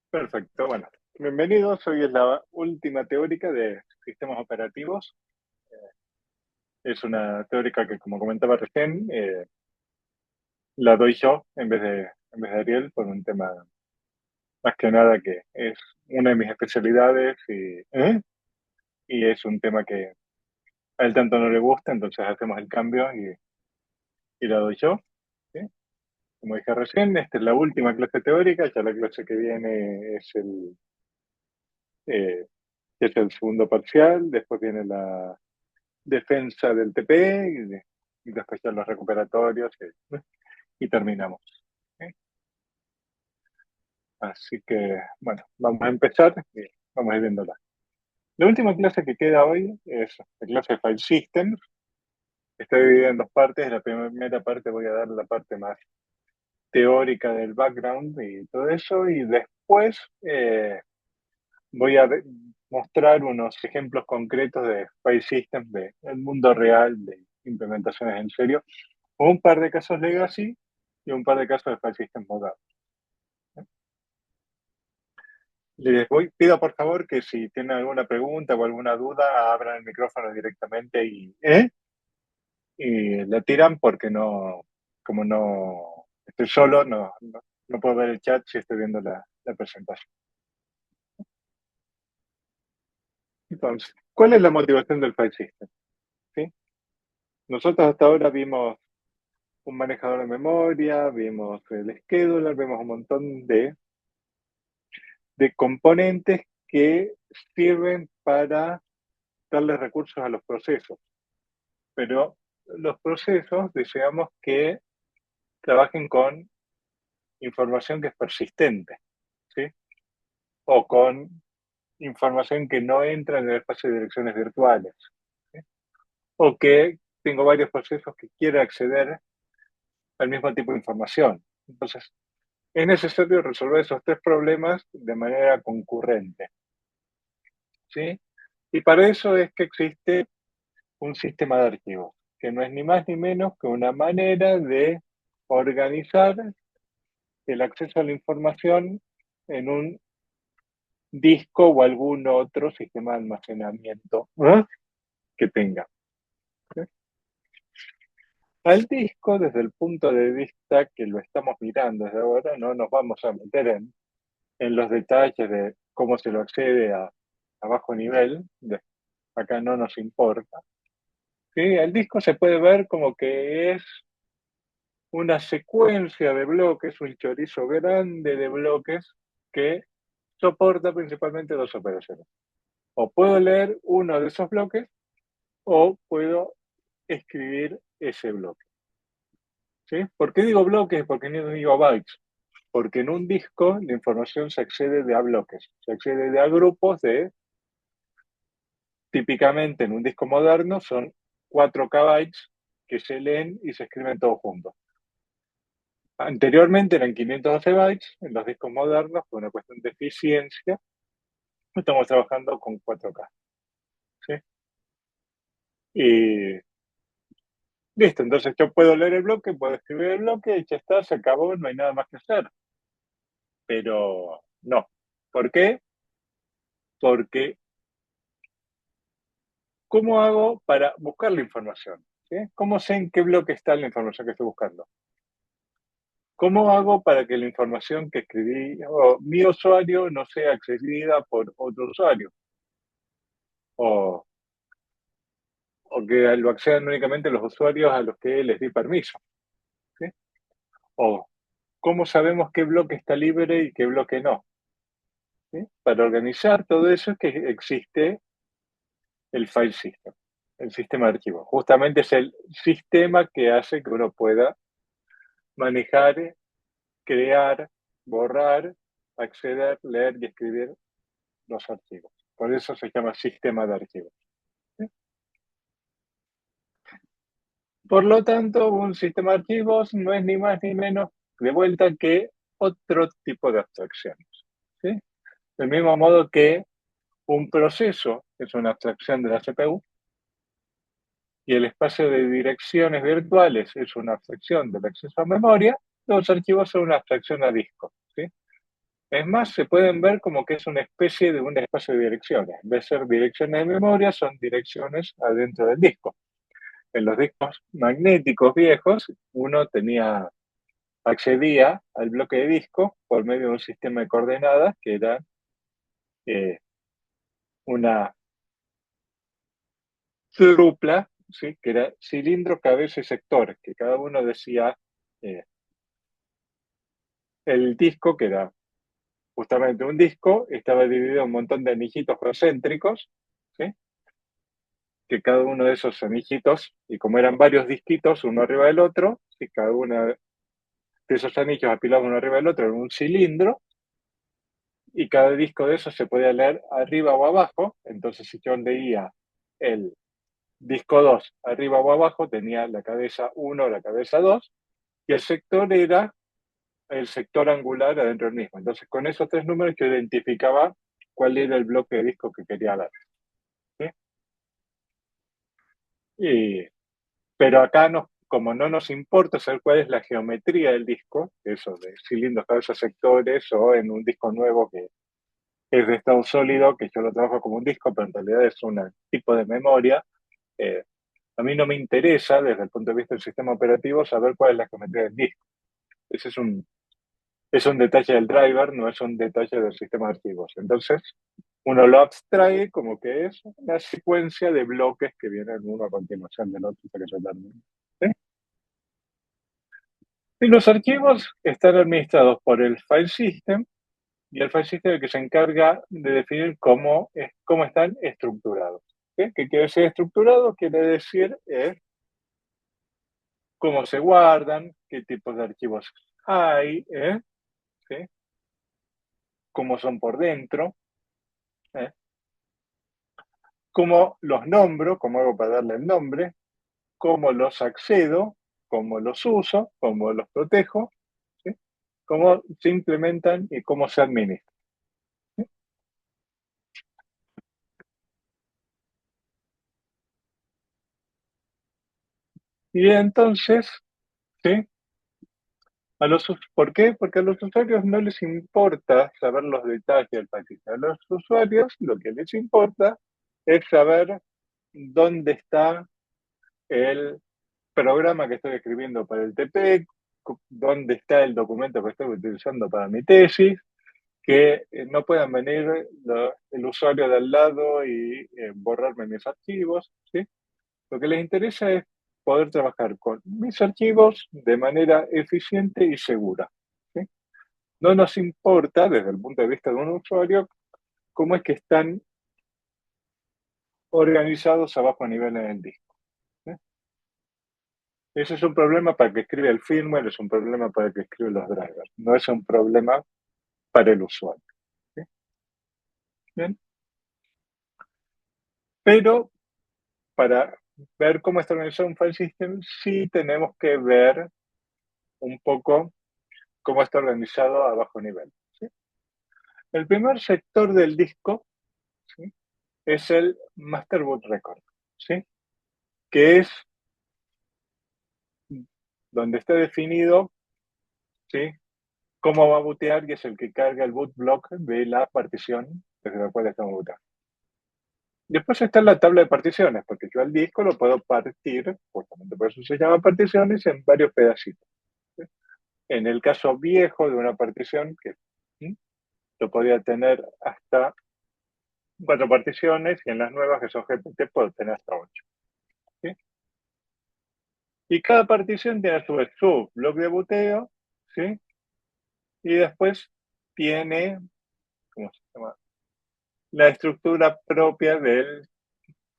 Perfecto, bueno, bienvenidos. Hoy es la última teórica de sistemas operativos. Es una teórica que, como comentaba recién, la doy yo en vez de Ariel por un tema más que nada que es una de mis especialidades y es un tema que a él tanto no le gusta, entonces hacemos el cambio y la doy yo. ¿Sí? Como dije recién, esta es la última clase teórica, ya la clase que viene eh, es el segundo parcial, después viene la defensa del TP y después ya los recuperatorios y terminamos. ¿Sí? Así que, bueno, vamos a empezar y vamos a ir viéndola. La última clase que queda hoy es la clase de File Systems. Está dividida en dos partes. La primera parte voy a dar la parte más teórica del background y todo eso, y después voy a mostrar unos ejemplos concretos de File Systems del mundo real, de implementaciones en serio, un par de casos legacy y un par de casos de file system modernos. Pido por favor que si tienen alguna pregunta o alguna duda, abran el micrófono directamente y la tiran porque no, como no estoy solo, no puedo ver el chat si estoy viendo la presentación. Entonces, ¿cuál es la motivación del file system? ¿Sí? Nosotros hasta ahora vimos un manejador de memoria, vimos el scheduler, vimos un montón de componentes que sirven para darle recursos a los procesos, pero los procesos deseamos que trabajen con información que es persistente, ¿sí? O con información que no entra en el espacio de direcciones virtuales, ¿sí? O que tengo varios procesos que quieren acceder al mismo tipo de información. Entonces, es necesario resolver esos tres problemas de manera concurrente, ¿sí? Y para eso es que existe un sistema de archivos, que no es ni más ni menos que una manera de organizar el acceso a la información en un disco o algún otro sistema de almacenamiento que tenga. ¿Sí? Al disco, desde el punto de vista que lo estamos mirando desde ahora, no nos vamos a meter en los detalles de cómo se lo accede a bajo nivel, acá no nos importa. ¿Sí? El disco se puede ver como que es una secuencia de bloques, un chorizo grande de bloques que soporta principalmente dos operaciones. O puedo leer uno de esos bloques o puedo escribir ese bloque. ¿Sí? ¿Por qué digo bloques? Porque no digo bytes. Porque en un disco la información se accede de a bloques, se accede de a grupos típicamente en un disco moderno son 4 bytes que se leen y se escriben todos juntos. Anteriormente eran 512 bytes, en los discos modernos, por una cuestión de eficiencia, estamos trabajando con 4K. ¿Sí? Y listo, entonces yo puedo leer el bloque, puedo escribir el bloque, y ya está, se acabó, no hay nada más que hacer. Pero no. ¿Por qué? Porque ¿cómo hago para buscar la información? ¿Sí? ¿Cómo sé en qué bloque está la información que estoy buscando? ¿Cómo hago para que la información que escribí o mi usuario no sea accedida por otro usuario? O o que lo accedan únicamente los usuarios a los que les di permiso. ¿Sí? O cómo sabemos qué bloque está libre y qué bloque no. ¿Sí? Para organizar todo eso es que existe el file system, el sistema de archivos. Justamente es el sistema que hace que uno pueda manejar, crear, borrar, acceder, leer y escribir los archivos. Por eso se llama sistema de archivos. ¿Sí? Por lo tanto, un sistema de archivos no es ni más ni menos de vuelta que otro tipo de abstracciones. ¿Sí? Del mismo modo que un proceso es una abstracción de la CPU y el espacio de direcciones virtuales es una abstracción del acceso a memoria, los archivos son una abstracción a disco. ¿Sí? Es más, se pueden ver como que es una especie de un espacio de direcciones. En vez de ser direcciones de memoria, son direcciones adentro del disco. En los discos magnéticos viejos, uno accedía al bloque de disco por medio de un sistema de coordenadas que era eh, una trupla, ¿sí? Que era cilindro, cabeza y sector, que cada uno decía eh, el disco, que era justamente un disco, estaba dividido en un montón de anillitos concéntricos, ¿sí? Que cada uno de esos anillitos, y como eran varios disquitos uno arriba del otro, y cada uno de esos anillos apilados uno arriba del otro en un cilindro, y cada disco de esos se podía leer arriba o abajo, entonces si yo leía el disco 2 arriba o abajo, tenía la cabeza 1 o la cabeza 2, y el sector era el sector angular adentro del mismo. Entonces con esos tres números yo identificaba cuál era el bloque de disco que quería ver, ¿sí? Y Pero acá, como no nos importa saber cuál es la geometría del disco, eso de cilindros, cabezas, sectores, o en un disco nuevo que es de estado sólido, que yo lo trabajo como un disco, pero en realidad es un tipo de memoria, eh, a mí no me interesa, desde el punto de vista del sistema operativo, saber cuál es la geometría del disco. Ese es un detalle del driver, no es un detalle del sistema de archivos. Entonces, uno lo abstrae como que es una secuencia de bloques que vienen uno a continuación del otro hasta que se termine. ¿Sí? Y los archivos están administrados por el file system, y el file system es el que se encarga de definir cómo están estructurados. ¿Sí? ¿Qué quiere decir estructurado? Quiere decir cómo se guardan, qué tipos de archivos hay, ¿sí? Cómo son por dentro, ¿eh? Cómo los nombro, cómo hago para darle el nombre, cómo los accedo, cómo los uso, cómo los protejo, ¿sí? Cómo se implementan y cómo se administran. Y entonces, ¿sí? ¿Por qué? Porque a los usuarios no les importa saber los detalles del paquete. A los usuarios lo que les importa es saber dónde está el programa que estoy escribiendo para el TP, dónde está el documento que estoy utilizando para mi tesis, que no puedan venir el usuario de al lado y borrarme mis archivos, ¿sí? Lo que les interesa es poder trabajar con mis archivos de manera eficiente y segura, ¿sí? No nos importa, desde el punto de vista de un usuario, cómo es que están organizados abajo a nivel en el disco, ¿sí? Ese es un problema para el que escribe el firmware, es un problema para el que escribe los drivers, no es un problema para el usuario, ¿sí? Bien. Pero para ver cómo está organizado un file system, sí tenemos que ver un poco cómo está organizado a bajo nivel, ¿sí? El primer sector del disco, ¿sí? Es el Master Boot Record, ¿sí? Que es donde está definido, ¿sí? Cómo va a bootear, y es el que carga el boot block de la partición desde la cual estamos bootando. Después está la tabla de particiones, porque yo al disco lo puedo partir, justamente por eso se llama particiones, en varios pedacitos, ¿sí? En el caso viejo de una partición, ¿sí? Lo podía tener hasta 4 particiones, y en las nuevas, que son GPT, puedo tener hasta 8. ¿Sí? Y cada partición tiene a su vez su bloque de boteo, ¿sí? Y después tiene, ¿cómo se llama? La estructura propia del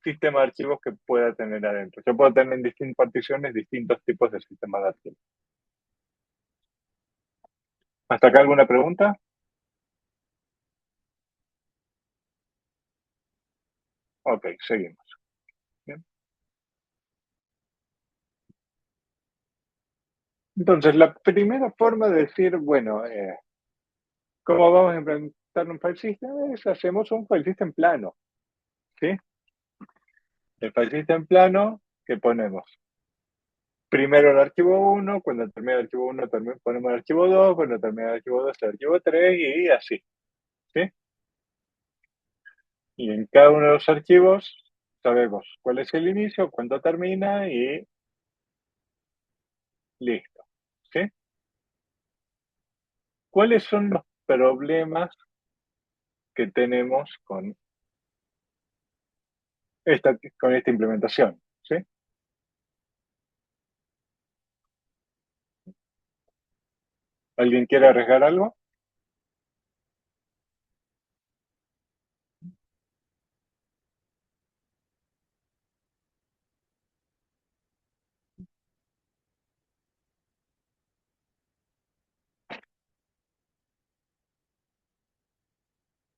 sistema de archivos que pueda tener adentro. Yo puedo tener en distintas particiones distintos tipos de sistemas de archivos. ¿Hasta acá alguna pregunta? Ok, seguimos. Bien. Entonces, la primera forma de decir, bueno, ¿cómo vamos a implementar un file system? Es hacemos un file system plano, ¿sí? El file system plano, ¿qué ponemos? primero el archivo 1, cuando termina el archivo 1 ponemos el archivo 2, cuando termina el archivo 2 el archivo 3 y así, ¿sí? Y en cada uno de los archivos sabemos cuál es el inicio, cuándo termina y listo, ¿sí? ¿Cuáles son los problemas que tenemos con esta implementación? ¿Sí? ¿Alguien quiere arriesgar algo?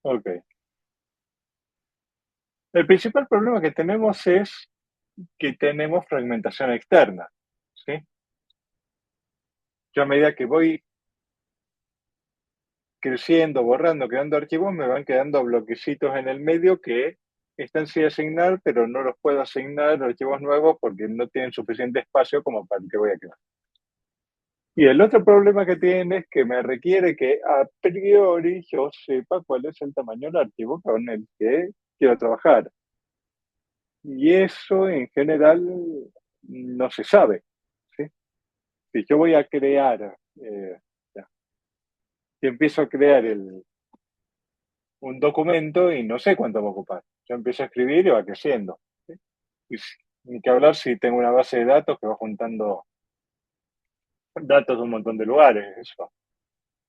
Ok. El principal problema que tenemos es que tenemos fragmentación externa. ¿Sí? Yo a medida que voy creciendo, borrando, creando archivos, me van quedando bloquecitos en el medio que están sin asignar, pero no los puedo asignar a archivos nuevos porque no tienen suficiente espacio como para el que voy a crear. Y el otro problema que tiene es que me requiere que a priori yo sepa cuál es el tamaño del archivo con el que quiero trabajar. Y eso en general no se sabe. ¿Sí? Si yo voy a crear, si empiezo a crear un documento y no sé cuánto va a ocupar. Yo empiezo a escribir y va creciendo. ¿Sí? Y ni que hablar si tengo una base de datos que va juntando datos de un montón de lugares. Eso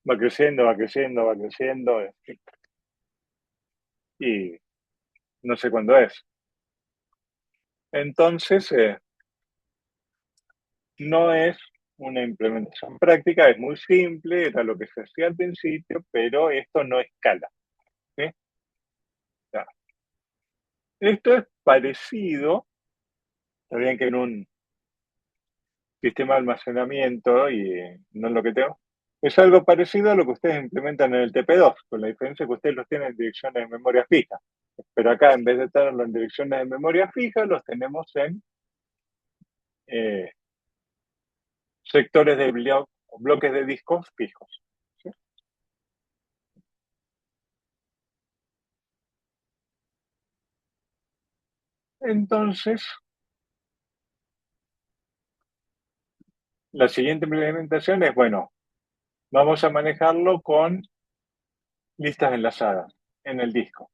va creciendo, va creciendo, va creciendo. Y no sé cuándo es. Entonces, no es una implementación práctica, es muy simple, era lo que se hacía al principio, pero esto no escala. ¿Sí? Ya. Esto es parecido, está bien que en un sistema de almacenamiento y no es lo que tengo, es algo parecido a lo que ustedes implementan en el TP2, con la diferencia que ustedes los tienen en direcciones de memoria fija. Pero acá, en vez de tenerlo en direcciones de memoria fija, los tenemos en eh, sectores de bloques de discos fijos. ¿Sí? Entonces, la siguiente implementación es, bueno, vamos a manejarlo con listas enlazadas en el disco.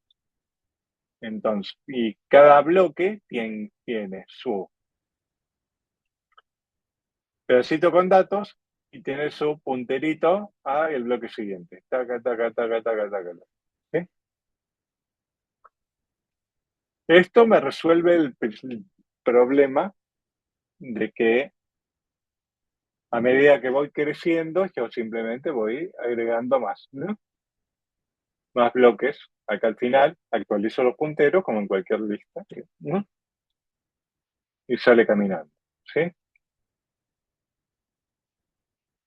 Entonces, y cada bloque tiene su pedacito con datos y tiene su punterito a el bloque siguiente. Taca, taca, taca, taca, taca. ¿Sí? Esto me resuelve el problema de que a medida que voy creciendo, yo simplemente voy agregando más, ¿no? Más bloques. Acá al final actualizo los punteros como en cualquier lista, ¿no? Y sale caminando. ¿Sí?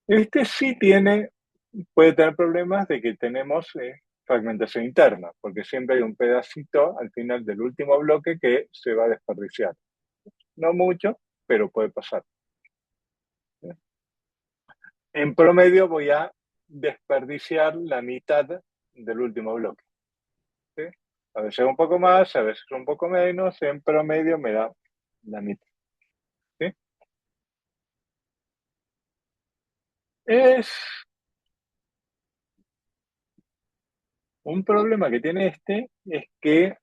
Este sí puede tener problemas de que tenemos fragmentación interna, porque siempre hay un pedacito al final del último bloque que se va a desperdiciar. No mucho, pero puede pasar. En promedio voy a desperdiciar la mitad del último bloque. ¿Sí? A veces un poco más, a veces un poco menos, en promedio me da la mitad. ¿Sí? Es un problema que tiene es que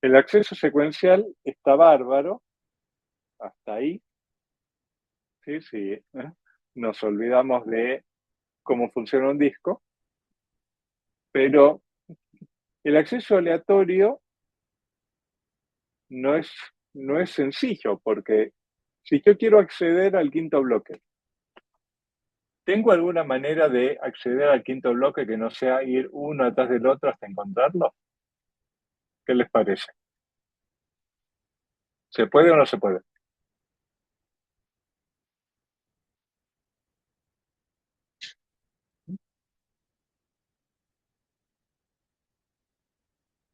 el acceso secuencial está bárbaro, hasta ahí, sí, sí. Nos olvidamos de cómo funciona un disco, pero el acceso aleatorio no es, no es sencillo, porque si yo quiero acceder al quinto bloque, ¿tengo alguna manera de acceder al quinto bloque que no sea ir uno atrás del otro hasta encontrarlo? ¿Qué les parece? ¿Se puede o no se puede?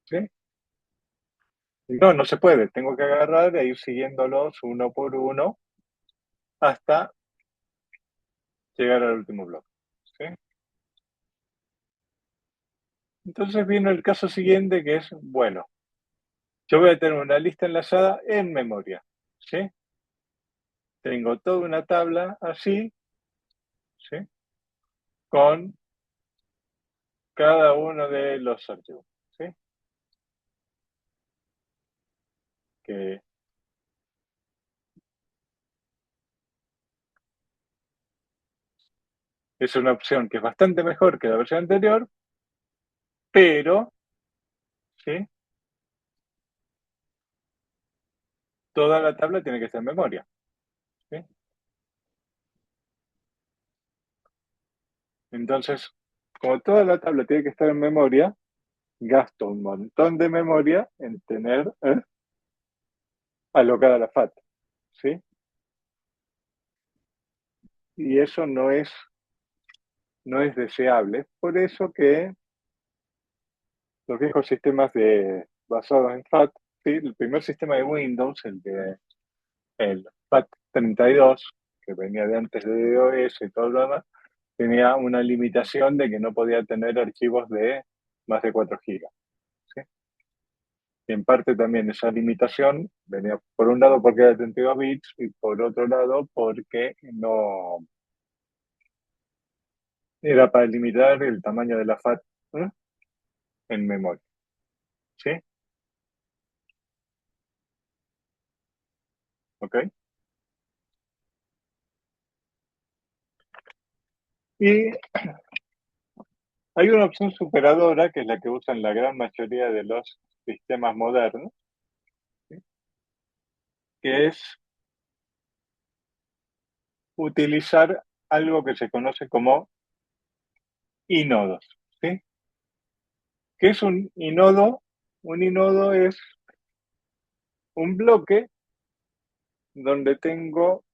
¿Sí? No, no se puede. Tengo que agarrar e ir siguiéndolos uno por uno hasta llegar al último bloque. ¿Sí? Entonces viene el caso siguiente que es, bueno, yo voy a tener una lista enlazada en memoria. ¿Sí? Tengo toda una tabla así, ¿sí? Con cada uno de los archivos. ¿Sí? Que es una opción que es bastante mejor que la versión anterior, pero ¿sí? Toda la tabla tiene que estar en memoria. ¿Sí? Entonces, como toda la tabla tiene que estar en memoria, gasto un montón de memoria en tener alocada la FAT. ¿Sí? Y eso no es deseable. Por eso que los viejos sistemas basados en FAT, ¿sí? El primer sistema de Windows, el FAT32, que venía de antes de DOS y todo lo demás, tenía una limitación de que no podía tener archivos de más de 4 gigas. ¿Sí? Y en parte también esa limitación venía por un lado porque era de 32 bits y por otro lado porque no era para limitar el tamaño de la FAT, ¿eh? En memoria. ¿Sí? ¿Ok? Y hay una opción superadora que es la que usan la gran mayoría de los sistemas modernos, ¿sí? Que es utilizar algo que se conoce como inodos. ¿Sí? ¿Qué es un inodo? Un inodo es un bloque donde tengo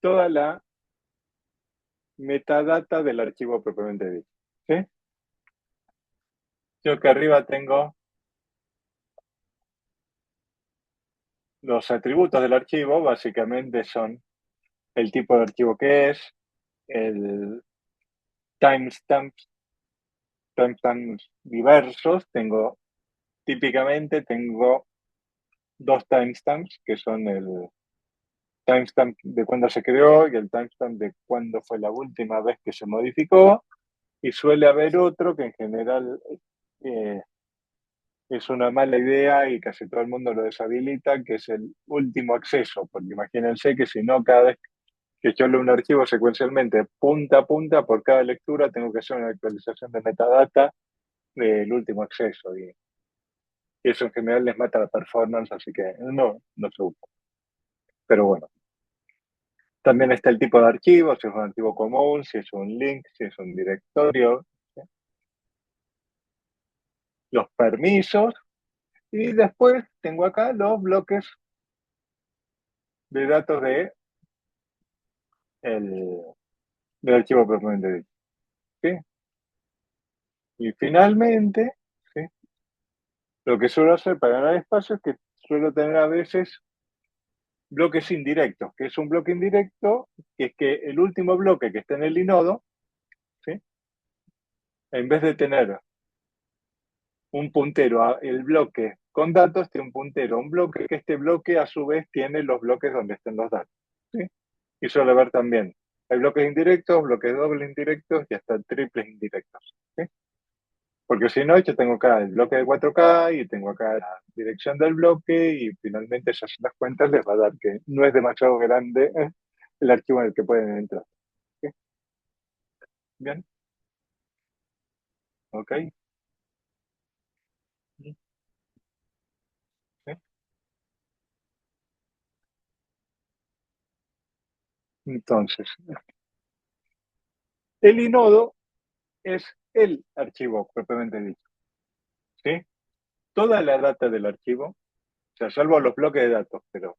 toda la metadata del archivo propiamente dicho. ¿Sí? Yo que arriba tengo los atributos del archivo, básicamente son el tipo de archivo que es, el timestamps, timestamps diversos. Típicamente tengo dos timestamps, que son el timestamp de cuándo se creó y el timestamp de cuándo fue la última vez que se modificó. Y suele haber otro que en general eh, es una mala idea y casi todo el mundo lo deshabilita, que es el último acceso, porque imagínense que si no, cada vez que yo leo un archivo secuencialmente, punta a punta, por cada lectura tengo que hacer una actualización de metadata del último acceso. Y eso en general les mata la performance, así que no se usa. Pero bueno, también está el tipo de archivo, si es un archivo común, si es un link, si es un directorio, ¿sí? Los permisos, y después tengo acá los bloques de datos el, del archivo propiamente dicho. ¿Sí? Y finalmente, ¿sí? Lo que suelo hacer para ganar espacio es que suelo tener a veces bloques indirectos, que es un bloque indirecto, que es que el último bloque que está en el inodo, ¿sí? En vez de tener un puntero a el bloque con datos, tiene un puntero a un bloque, que este bloque a su vez tiene los bloques donde estén los datos. ¿Sí? Y suele ver también, hay bloques indirectos, bloques dobles indirectos y hasta triples indirectos. ¿Sí? Porque si no, yo tengo acá el bloque de 4K y tengo acá la dirección del bloque y finalmente si hacen las cuentas les va a dar que no es demasiado grande el archivo en el que pueden entrar. ¿Sí? Bien, ok. ¿Sí? Entonces, el inodo es el archivo propiamente dicho. ¿Sí? Toda la data del archivo, o sea, salvo los bloques de datos, pero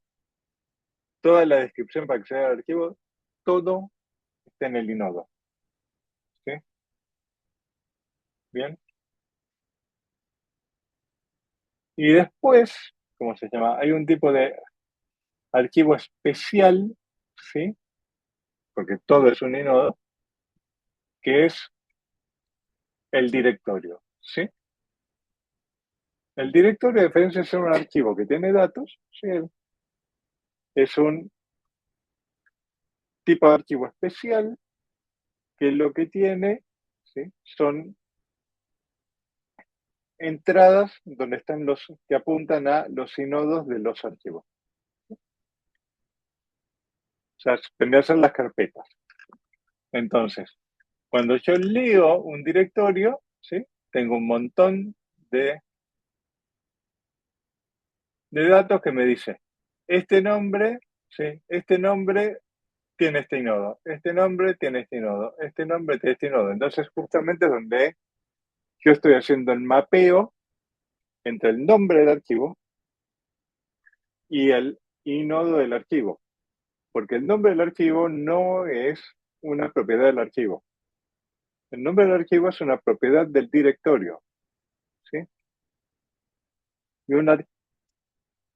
toda la descripción para acceder al archivo, todo está en el inodo. ¿Sí? Bien. Y después, ¿cómo se llama? Hay un tipo de archivo especial ¿sí? Porque todo es un inodo, que es el directorio, ¿sí? El directorio, a diferencia de ser un archivo que tiene datos, ¿sí? Es un tipo de archivo especial que lo que tiene, ¿sí? Son entradas donde están los que apuntan a los inodos de los archivos. O sea, vendrían a ser las carpetas. Entonces, cuando yo leo un directorio, ¿sí? Tengo un montón de datos que me dice, este nombre, ¿sí? Este nombre tiene este inodo, este nombre tiene este inodo, este nombre tiene este inodo. Entonces, justamente es donde yo estoy haciendo el mapeo entre el nombre del archivo y el inodo del archivo, porque el nombre del archivo no es una propiedad del archivo. El nombre del archivo es una propiedad del directorio, ¿sí? Y,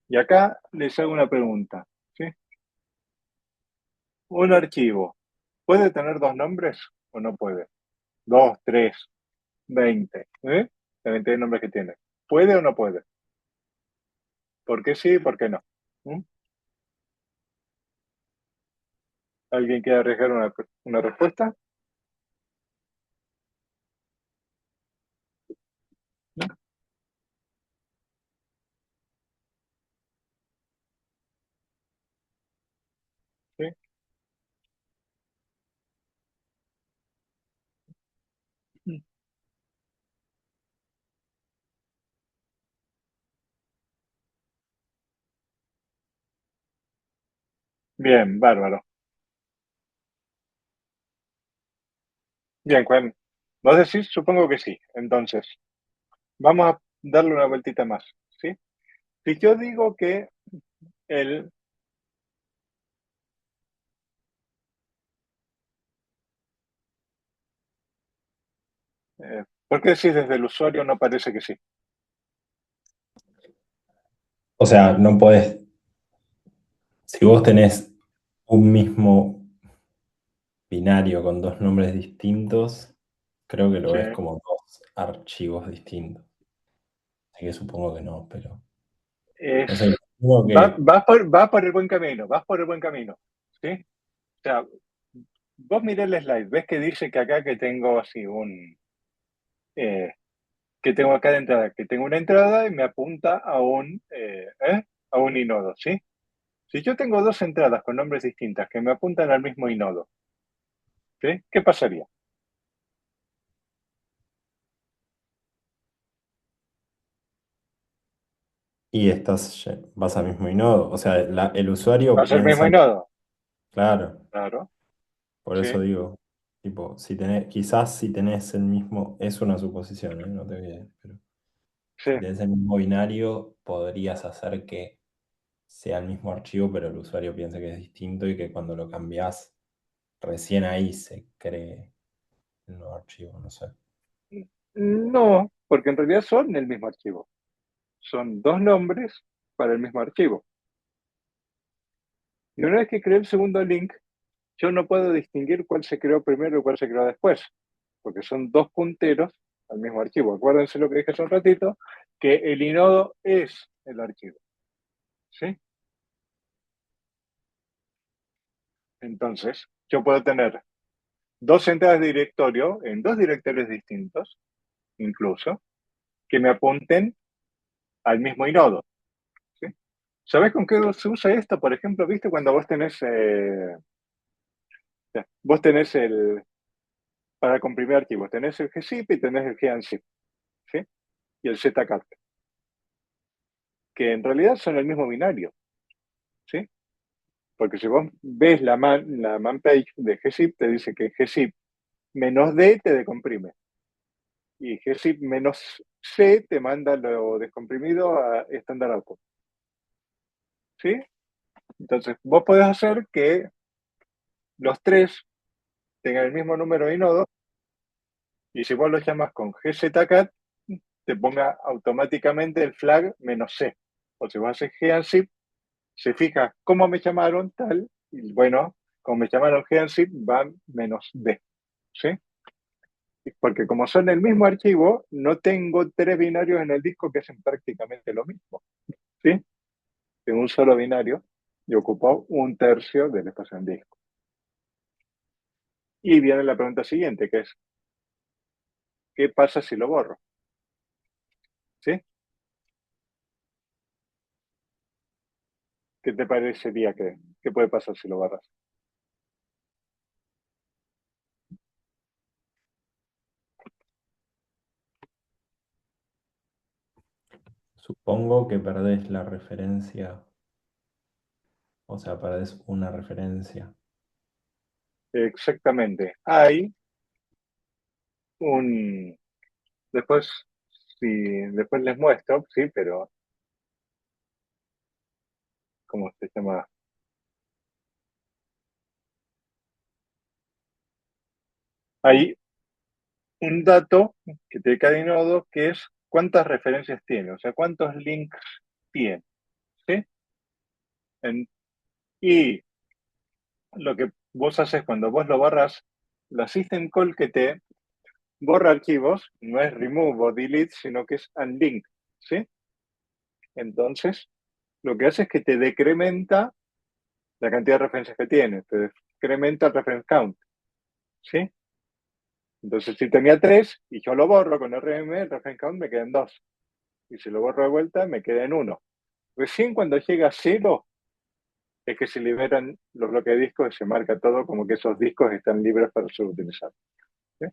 y acá les hago una pregunta, ¿sí? ¿Un archivo puede tener dos nombres o no puede? Dos, tres, 20, ¿eh? La 20 de nombres que tiene. ¿Puede o no puede? ¿Por qué sí y por qué no? ¿Mm? ¿Alguien quiere arriesgar una respuesta? ¿Mm? ¿Sí? ¿Mm? Bien, bárbaro. Bien, Juan. ¿Vos decís? Supongo que sí. Entonces, vamos a darle una vueltita más, ¿sí? Si yo digo que el... ¿Por qué decís desde el usuario no parece que sí? O sea, no podés, si vos tenés un mismo binario con dos nombres distintos, creo que lo Sí. ves como dos archivos distintos. Así que supongo que no, pero Es, no sé, supongo que vas por el buen camino, vas por el buen camino, ¿sí? O sea, vos miré el slide, ves que dice que acá que tengo así eh, que tengo acá de entrada, que tengo una entrada y me apunta a un inodo, ¿sí? Si yo tengo dos entradas con nombres distintas que me apuntan al mismo inodo, ¿sí? ¿Qué pasaría? y vas al mismo nodo. O sea, el usuario ¿Va a ser el mismo piensa, inodo? claro, Claro, por eso sí, digo, tipo, quizás si tenés el mismo, es una suposición, ¿eh? No te voy a, pero sí. si tenés el mismo binario, podrías hacer que sea el mismo archivo, pero el usuario piensa que es distinto y que cuando lo cambiás, recién ahí se cree el nuevo archivo, no sé. No, porque en realidad son el mismo archivo. Son dos nombres para el mismo archivo. Y una vez que creé el segundo link, yo no puedo distinguir cuál se creó primero y cuál se creó después, porque son dos punteros al mismo archivo. Acuérdense lo que dije hace un ratito, que el inodo es el archivo, ¿sí? Entonces, yo puedo tener dos entradas de directorio en dos directorios distintos, incluso, que me apunten al mismo inodo, ¿sí? ¿Sabés con qué se usa esto? Por ejemplo, ¿viste cuando vos tenés para comprimir archivos, tenés el gzip y tenés el gansip, ¿sí? Y el zcat, que en realidad son el mismo binario, ¿sí? Porque si vos ves la man page de gzip, te dice que gzip menos D te decomprime y gzip menos C te manda lo descomprimido a estándar output, ¿sí? Entonces, vos podés hacer que los tres tengan el mismo número de nodos y si vos los llamas con gzcat, te ponga automáticamente el flag menos C. O si vos haces gansip, se fija cómo me llamaron, tal, y bueno, como me llamaron G en zip, va menos D, ¿sí? Porque como son el mismo archivo, no tengo tres binarios en el disco que hacen prácticamente lo mismo, ¿sí? Tengo un solo binario y ocupa un tercio del espacio en disco. Y viene la pregunta siguiente, que es, ¿qué pasa si lo borro? ¿Sí? ¿Qué te parecería que puede pasar si lo borras? Supongo que perdés la referencia, o sea, perdés una referencia. Exactamente. Hay un... Después, si, después les muestro, sí, pero ¿cómo se llama? Hay un dato que te cada nodo que es cuántas referencias tiene, o sea, cuántos links tiene, ¿sí? En- y lo que vos haces cuando vos lo borras, la system call que te borra archivos no es remove o delete, sino que es unlink, ¿sí? Entonces, lo que hace es que te decrementa la cantidad de referencias que tiene, te decrementa el reference count, ¿sí? Entonces, si tenía 3 y yo lo borro con RM, el reference count me queda en 2. Y si lo borro de vuelta, me queda en 1. Recién cuando llega a 0 es que se liberan los bloques de discos y se marca todo como que esos discos están libres para ser utilizados, ¿sí?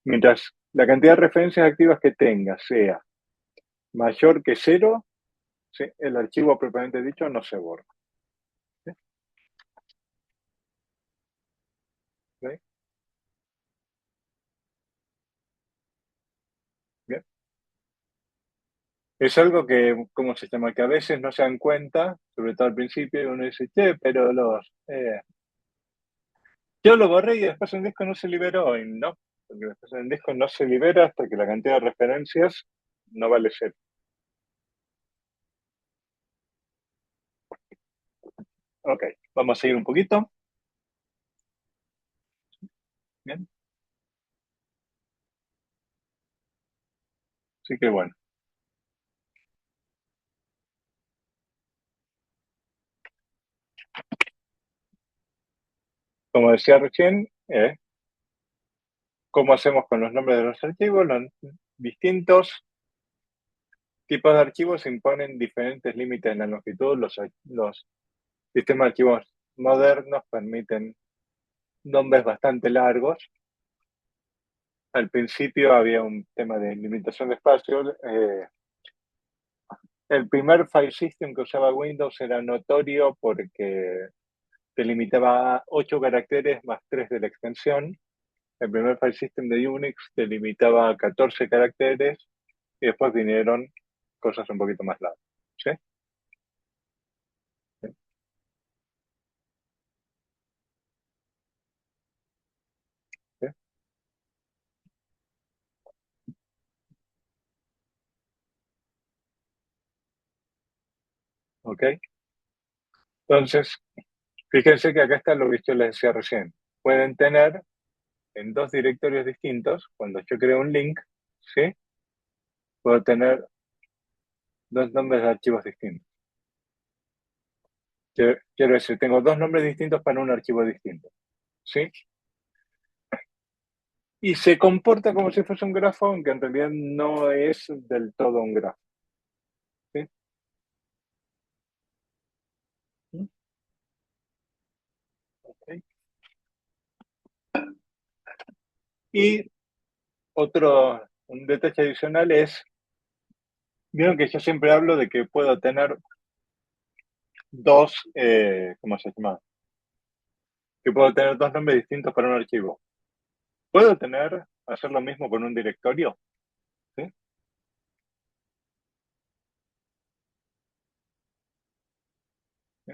Mientras la cantidad de referencias activas que tenga sea mayor que 0, ¿sí? El archivo propiamente dicho no se borra, ¿sí? ¿Sí? Bien. Es algo que, ¿cómo se llama? Que a veces no se dan cuenta, sobre todo al principio, y uno dice, che, pero yo lo borré y después en disco no se liberó, y no, porque después en disco no se libera hasta que la cantidad de referencias no vale cero. Ok, vamos a seguir un poquito. Bien, así que bueno, como decía recién, ¿cómo hacemos con los nombres de los archivos? Los distintos tipos de archivos imponen diferentes límites en la longitud. Los sistemas de archivos modernos permiten nombres bastante largos. Al principio había un tema de limitación de espacio. El primer file system que usaba Windows era notorio porque te limitaba a 8 caracteres más 3 de la extensión. El primer file system de Unix te limitaba a 14 caracteres y después vinieron cosas un poquito más largas. ¿Sí? ¿Sí? ¿Sí? ¿Ok? Entonces, fíjense que acá está lo que yo les decía recién. Pueden tener en dos directorios distintos, cuando yo creo un link, ¿sí? Puedo tener dos nombres de archivos distintos. Quiero decir, tengo dos nombres distintos para un archivo distinto, ¿sí? Y se comporta como si fuese un grafo, aunque en realidad no es del todo un grafo, ¿sí? ¿Ok? Y un detalle adicional es, vieron que yo siempre hablo de que puedo tener dos, ¿cómo se llama? Que puedo tener dos nombres distintos para un archivo. ¿Puedo hacer lo mismo con un directorio? ¿Sí? ¿Sí?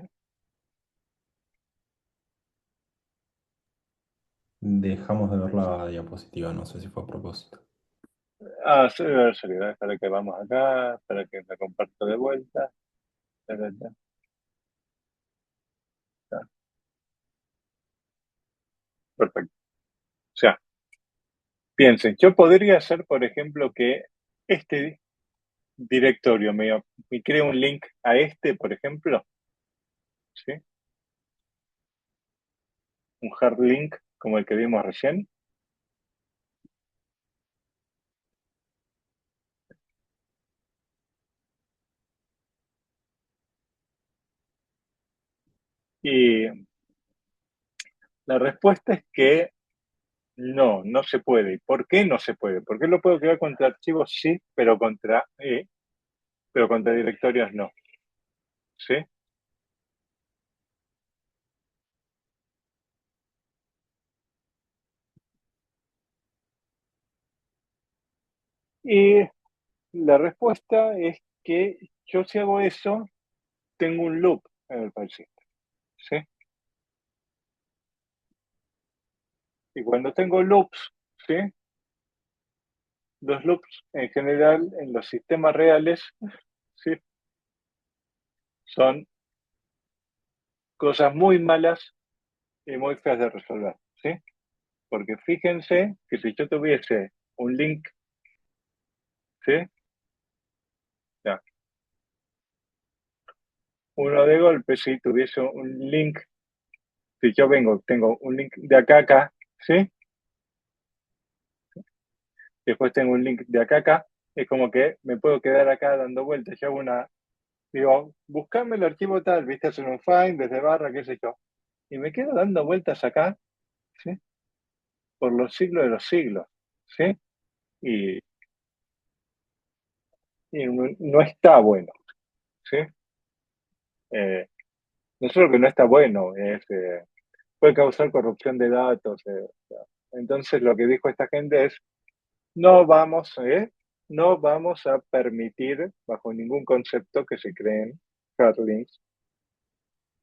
Dejamos de ver la diapositiva, no sé si fue a propósito. Ah, sí, a ver, espera que vamos acá, espera que la comparto de vuelta. Espera, ya, ya. Perfecto. O sea, piensen, yo podría hacer, por ejemplo, que este directorio me cree un link a este, por ejemplo, ¿sí? Un hard link como el que vimos recién. Y la respuesta es que no se puede. ¿Por qué no se puede? ¿Por qué lo puedo crear contra archivos? Sí, pero contra directorios no. ¿Sí? Y la respuesta es que yo si hago eso, tengo un loop en el file system. ¿Sí? Y cuando tengo loops, ¿sí? Los loops en general en los sistemas reales, ¿sí? Son cosas muy malas y muy feas de resolver. ¿Sí? Porque fíjense que si yo tuviese un link, ¿sí? Ya, uno de golpe, si tuviese un link, si yo tengo un link de acá a acá, ¿sí? Después tengo un link de acá a acá, es como que me puedo quedar acá dando vueltas. Yo hago digo, buscame el archivo tal, viste, hacer un find desde barra, qué sé yo. Y me quedo dando vueltas acá, ¿sí? Por los siglos de los siglos, ¿sí? Y, y no está bueno, ¿sí? Eh, no solo que no está bueno, puede causar corrupción de datos. Entonces lo que dijo esta gente es, no vamos, no vamos a permitir bajo ningún concepto que se creen hard links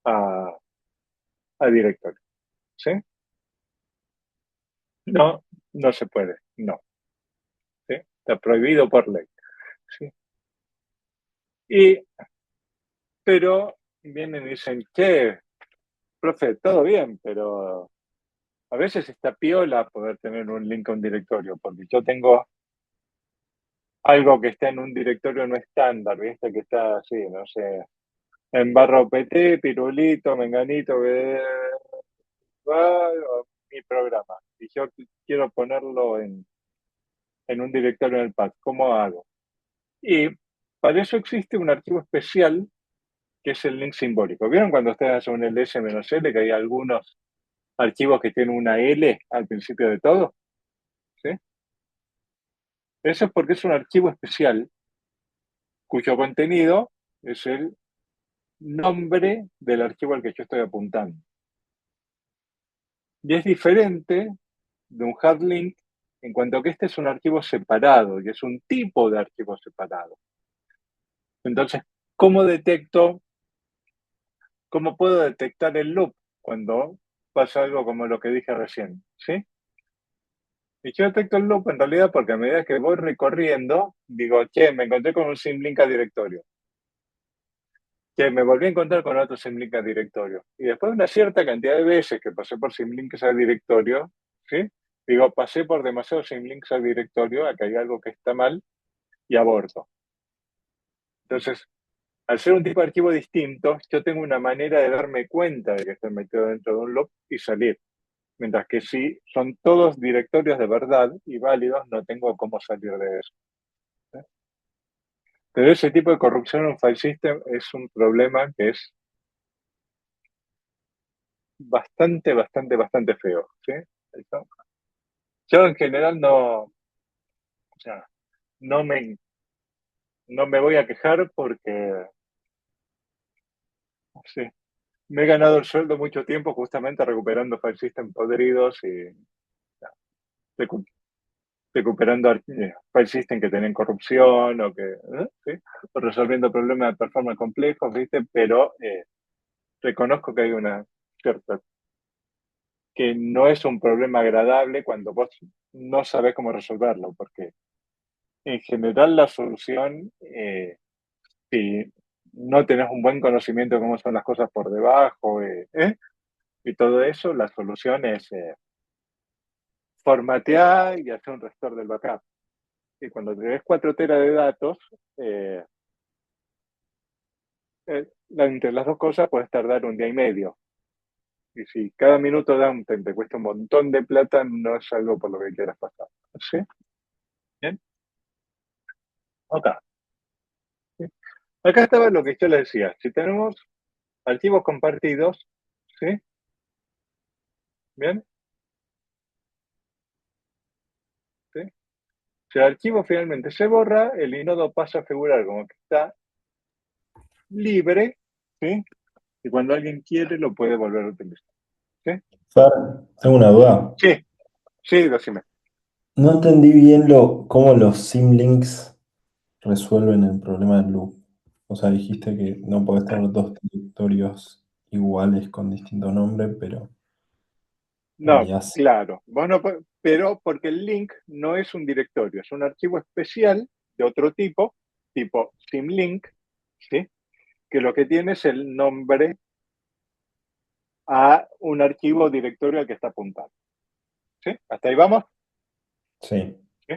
a, a directorio, ¿sí? No, no se puede, no, ¿sí? Está prohibido por ley, ¿sí? Y, pero vienen y dicen, che, profe, todo bien, pero a veces está piola poder tener un link a un directorio, porque yo tengo algo que está en un directorio no estándar, ¿viste? Que está así, no sé, en barra OPT, pirulito, menganito, mi programa. Y yo quiero ponerlo en un directorio en el path. ¿Cómo hago? Y para eso existe un archivo especial que es el link simbólico. ¿Vieron cuando ustedes hacen un ls-l que hay algunos archivos que tienen una L al principio de todo? ¿Sí? Eso es porque es un archivo especial cuyo contenido es el nombre del archivo al que yo estoy apuntando. Y es diferente de un hard link en cuanto que este es un archivo separado y es un tipo de archivo separado. Entonces, ¿cómo detecto, cómo puedo detectar el loop cuando pasa algo como lo que dije recién? ¿Sí? Y yo detecto el loop en realidad porque a medida que voy recorriendo, digo, che, me encontré con un symlink a directorio. Che, me volví a encontrar con otro symlink a directorio. Y después de una cierta cantidad de veces que pasé por symlinks al directorio, ¿sí? Digo, pasé por demasiados symlinks al directorio, acá hay algo que está mal y aborto. Entonces, al ser un tipo de archivo distinto, yo tengo una manera de darme cuenta de que estoy metido dentro de un loop y salir. Mientras que si son todos directorios de verdad y válidos, no tengo cómo salir de eso. ¿Sí? Pero ese tipo de corrupción en un file system es un problema que es bastante feo. ¿Sí? Yo en general o sea, no me, no me voy a quejar porque sí, me he ganado el sueldo mucho tiempo justamente recuperando file system podridos y recu- recuperando file system que tienen corrupción o ¿sí? O resolviendo problemas de performance complejos, ¿viste? Pero reconozco que hay una cierta que no es un problema agradable cuando vos no sabés cómo resolverlo, porque en general la solución, si no tenés un buen conocimiento de cómo son las cosas por debajo y todo eso, la solución es formatear y hacer un restore del backup. Y cuando tenés 4 teras de datos, entre las dos cosas puedes tardar un día y medio. Y si cada minuto downtime te cuesta un montón de plata, no es algo por lo que quieras pasar. ¿Sí? ¿Bien? Acá. ¿Sí? Acá estaba lo que yo les decía. Si tenemos archivos compartidos, ¿sí? ¿Bien? ¿Sí? Si el archivo finalmente se borra, el inodo pasa a figurar como que está libre, ¿sí? Y cuando alguien quiere, lo puede volver a utilizar. ¿Sí? Fer, tengo una duda. Sí, sí, decime. No entendí bien cómo los symlinks resuelven el problema del loop. O sea, dijiste que no podés tener dos directorios iguales con distinto nombre, pero en No, realidad sí. claro. Bueno, pero porque el link no es un directorio, es un archivo especial de otro tipo symlink, ¿sí? Que lo que tiene es el nombre a un archivo o directorio al que está apuntado. ¿Sí? ¿Hasta ahí vamos? Sí, ¿Sí?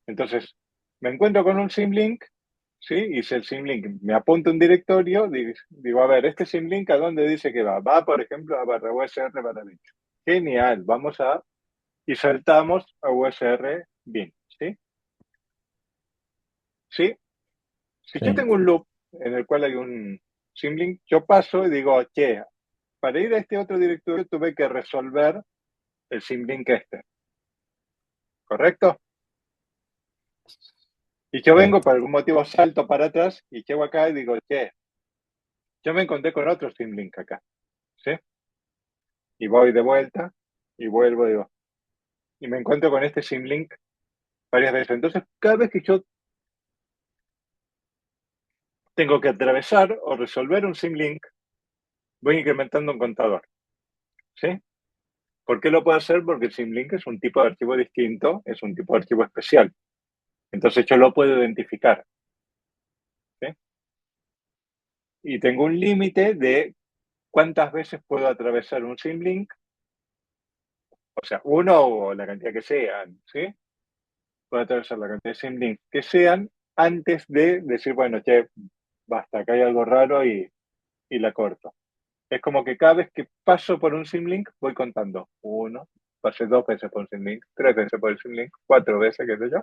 Entonces, me encuentro con un symlink, ¿sí? Y si el symlink me apunta un directorio, digo, a ver, este symlink ¿a dónde dice que va? Va, por ejemplo, a barra USR barra bin. Genial, vamos a... Y saltamos a USR bin, ¿sí? ¿Sí? Si yo sí, tengo un loop en el cual hay un symlink, yo paso y digo, che, para ir a este otro directorio tuve que resolver el symlink este, ¿correcto? Y yo vengo, correcto. por algún motivo salto para atrás y llego acá y digo, che, yo me encontré con otro symlink acá, ¿sí? Y voy de vuelta y vuelvo, digo, y me encuentro con este symlink varias veces. Entonces, cada vez que yo tengo que atravesar o resolver un symlink, voy incrementando un contador, ¿sí? ¿Por qué lo puedo hacer? Porque el symlink es un tipo de archivo distinto, es un tipo de archivo especial. Entonces yo lo puedo identificar, ¿sí? Y tengo un límite de cuántas veces puedo atravesar un symlink, o sea, uno o la cantidad que sean, ¿sí? Puedo atravesar la cantidad de symlinks que sean antes de decir, bueno, che, basta, acá hay algo raro y la corto. Es como que cada vez que paso por un symlink voy contando. Uno, pasé 2 veces por un symlink, 3 veces por el symlink, 4 veces, qué sé yo.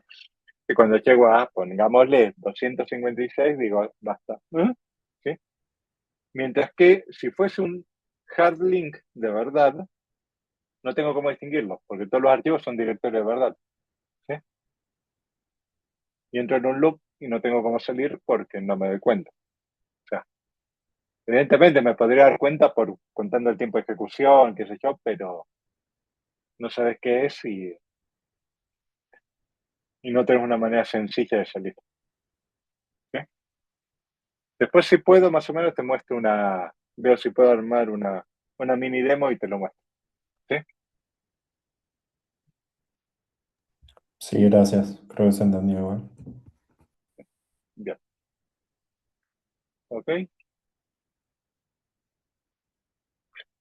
Y cuando llego a, pongámosle, 256, digo, basta. ¿Sí? Mientras que si fuese un hard link de verdad, no tengo cómo distinguirlo, porque todos los archivos son directorios de verdad. ¿Sí? Y entro en un loop y no tengo cómo salir porque no me doy cuenta. O sea, evidentemente me podría dar cuenta por contando el tiempo de ejecución, qué sé yo, pero no sabes qué es y no tenemos una manera sencilla de salir. ¿Sí? Después, si puedo, más o menos te muestro veo si puedo armar una mini demo y te lo muestro. ¿Sí? Sí, gracias. Creo que se entendió igual. Bien. ¿Ok?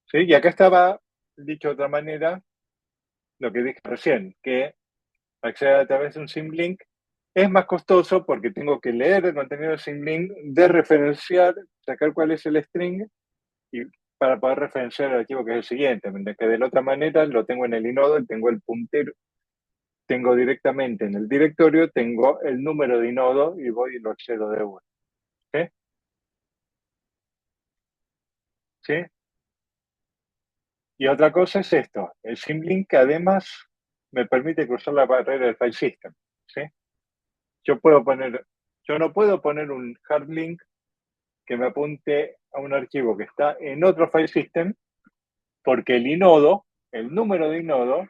¿Sí? Y acá estaba, dicho de otra manera, lo que dije recién, que acceder a través de un symlink es más costoso porque tengo que leer el contenido del symlink, referenciar, sacar cuál es el string y para poder referenciar el archivo que es el siguiente, mientras que de la otra manera lo tengo en el inodo y tengo el puntero, tengo directamente en el directorio, tengo el número de inodo y voy y lo accedo de uno. ¿Sí? ¿Sí? Y otra cosa es esto, el symlink además me permite cruzar la barrera del file system. ¿Sí? Yo no puedo poner un hard link que me apunte a un archivo que está en otro file system, porque el inodo, el número de inodo,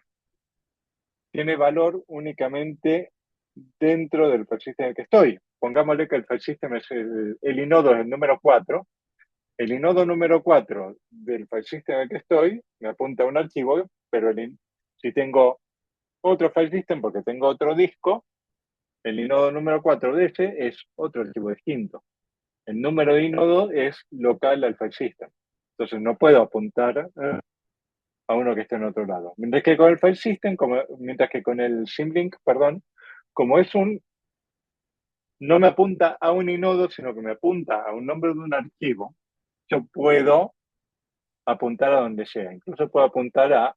tiene valor únicamente dentro del file system en el que estoy. Pongámosle que el file system es el inodo es el número 4. El inodo número 4 del file system en el que estoy me apunta a un archivo, pero si tengo otro file system porque tengo otro disco, el inodo número 4 de ese es otro archivo distinto. El número de inodo es local al file system. Entonces no puedo apuntar a uno que esté en otro lado. Mientras que con el file system, mientras que con el symlink, perdón, como no me apunta a un inodo, sino que me apunta a un nombre de un archivo, yo puedo apuntar a donde sea. Incluso puedo apuntar a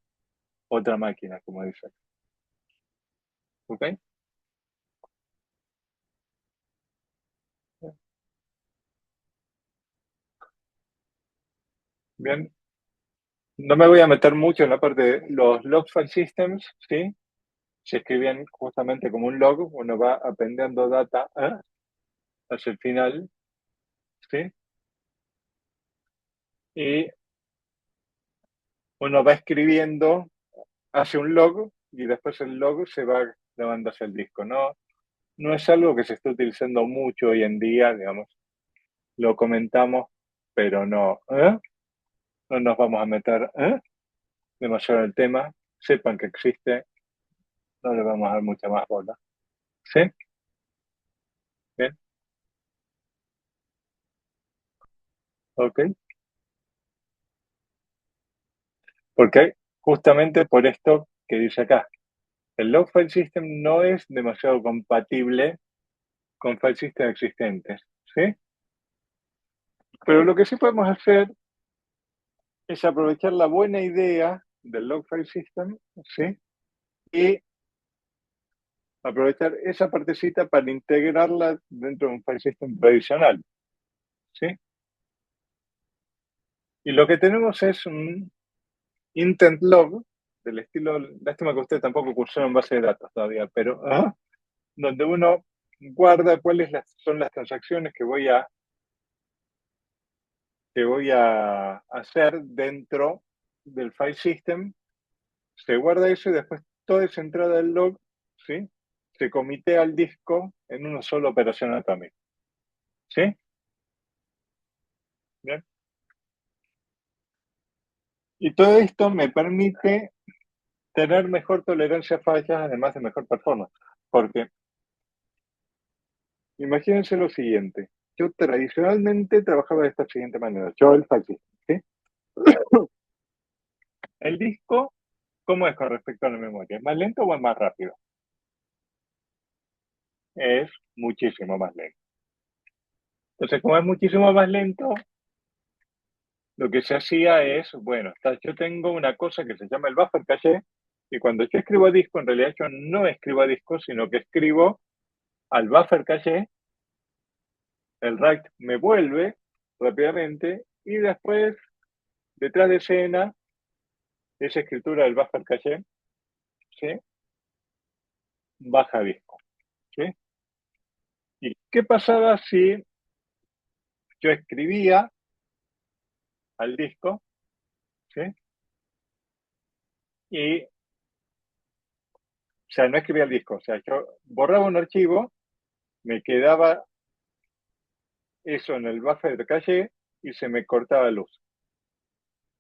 otra máquina, como dice. ¿Ok? Bien. No me voy a meter mucho en la parte de los log file systems, ¿sí? Se escriben justamente como un log, uno va aprendiendo data hacia el final, ¿sí? Y uno va escribiendo hacia un log y después el log se va grabando hacia el disco. No es algo que se esté utilizando mucho hoy en día, digamos, lo comentamos, pero no nos vamos a meter demasiado en el tema. Sepan que existe, no le vamos a dar mucha más bola. ¿Sí? Bien, ok. Porque justamente por esto que dice acá, el log file system no es demasiado compatible con file systems existentes, ¿sí? Pero lo que sí podemos hacer es aprovechar la buena idea del log file system, ¿sí? Y aprovechar esa partecita para integrarla dentro de un file system tradicional, ¿sí? Y lo que tenemos es un intent log del estilo, lástima que usted tampoco cursó en base de datos todavía, pero donde uno guarda cuáles son las transacciones que voy a hacer dentro del file system, se guarda eso y después toda esa entrada del log, ¿sí? Se comitea al disco en una sola operación atómica, ¿sí? ¿Bien? Y todo esto me permite tener mejor tolerancia a fallas, además de mejor performance. Porque imagínense lo siguiente, yo tradicionalmente trabajaba de esta siguiente manera, yo el file system, ¿sí? El disco, ¿cómo es con respecto a la memoria? ¿Es más lento o es más rápido? Es muchísimo más lento. Entonces, como es muchísimo más lento, lo que se hacía es, bueno, yo tengo una cosa que se llama el buffer caché, y cuando yo escribo a disco, en realidad yo no escribo a disco, sino que escribo al buffer caché, el write me vuelve rápidamente, y después, detrás de escena, esa escritura del buffer caché, ¿sí? Baja a disco, ¿sí? ¿Y qué pasaba si yo escribía al disco, ¿sí? Y, o sea, no escribía al disco, o sea, yo borraba un archivo, me quedaba eso en el buffer de caché y se me cortaba luz.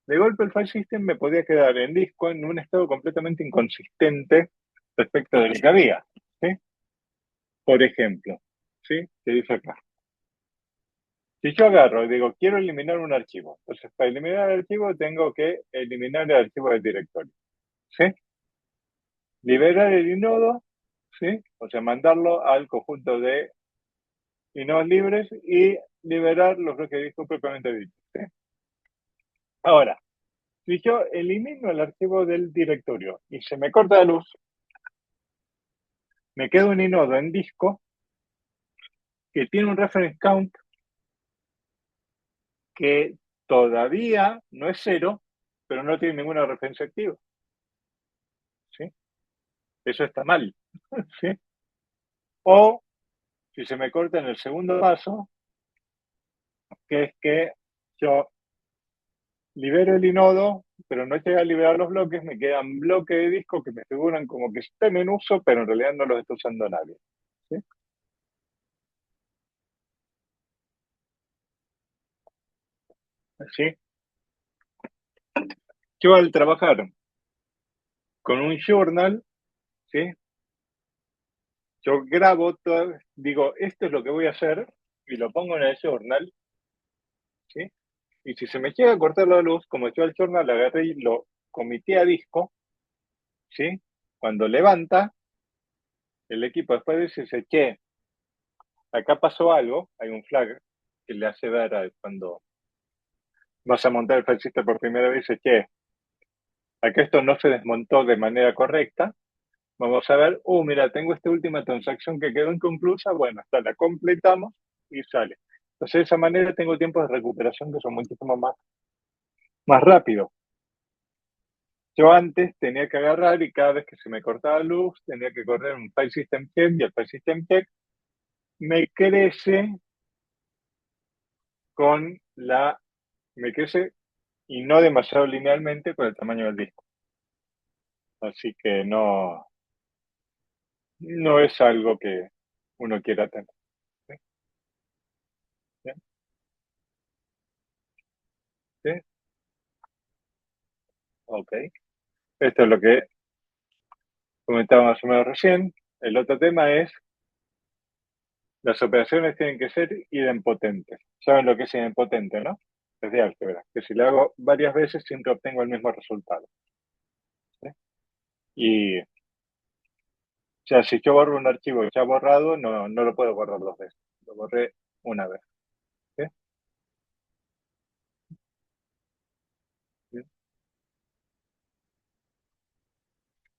De golpe el file system me podía quedar en disco en un estado completamente inconsistente respecto de lo que había, ¿sí? Por ejemplo, ¿sí? ¿Qué dice acá? Si yo agarro y digo, quiero eliminar un archivo, entonces para eliminar el archivo tengo que eliminar el archivo del directorio, ¿sí? Liberar el inodo, ¿sí? O sea, mandarlo al conjunto de inodos libres y liberar los bloques de disco propiamente dicho, ¿sí? Ahora, si yo elimino el archivo del directorio y se me corta la luz, me queda un inodo en disco que tiene un reference count que todavía no es cero, pero no tiene ninguna referencia activa, ¿sí? Eso está mal, ¿sí? O si se me corta en el segundo paso, que es que yo libero el inodo, pero no llega a liberar los bloques, me quedan bloques de disco que me figuran como que están en uso, pero en realidad no los está usando nadie, ¿sí? ¿Sí? Yo al trabajar con un journal, ¿sí? Yo grabo todo, digo, esto es lo que voy a hacer y lo pongo en el journal, ¿sí? Y si se me llega a cortar la luz, como yo al journal agarré y lo comité a disco, ¿sí? Cuando levanta, el equipo después dice, che, acá pasó algo, hay un flag que le hace ver cuando vas a montar el file system por primera vez, dice, che, acá esto no se desmontó de manera correcta, vamos a ver, mira, tengo esta última transacción que quedó inconclusa, bueno, hasta la completamos y sale. Entonces, de esa manera tengo tiempos de recuperación que son muchísimo más rápidos. Yo antes tenía que agarrar y cada vez que se me cortaba luz tenía que correr un file system check y el file system check me crece me crece y no demasiado linealmente con el tamaño del disco. Así que no es algo que uno quiera tener. ¿Sí? ¿Bien? ¿Sí? Ok. Esto es lo que comentaba más o menos recién. El otro tema es, las operaciones tienen que ser idempotentes. ¿Saben lo que es idempotente, no? Es de álgebra, que si lo hago varias veces siempre obtengo el mismo resultado. ¿Sí? Y o sea, si yo borro un archivo ya borrado, no lo puedo borrar dos veces. Lo borré una vez. ¿Sí? ¿Sí?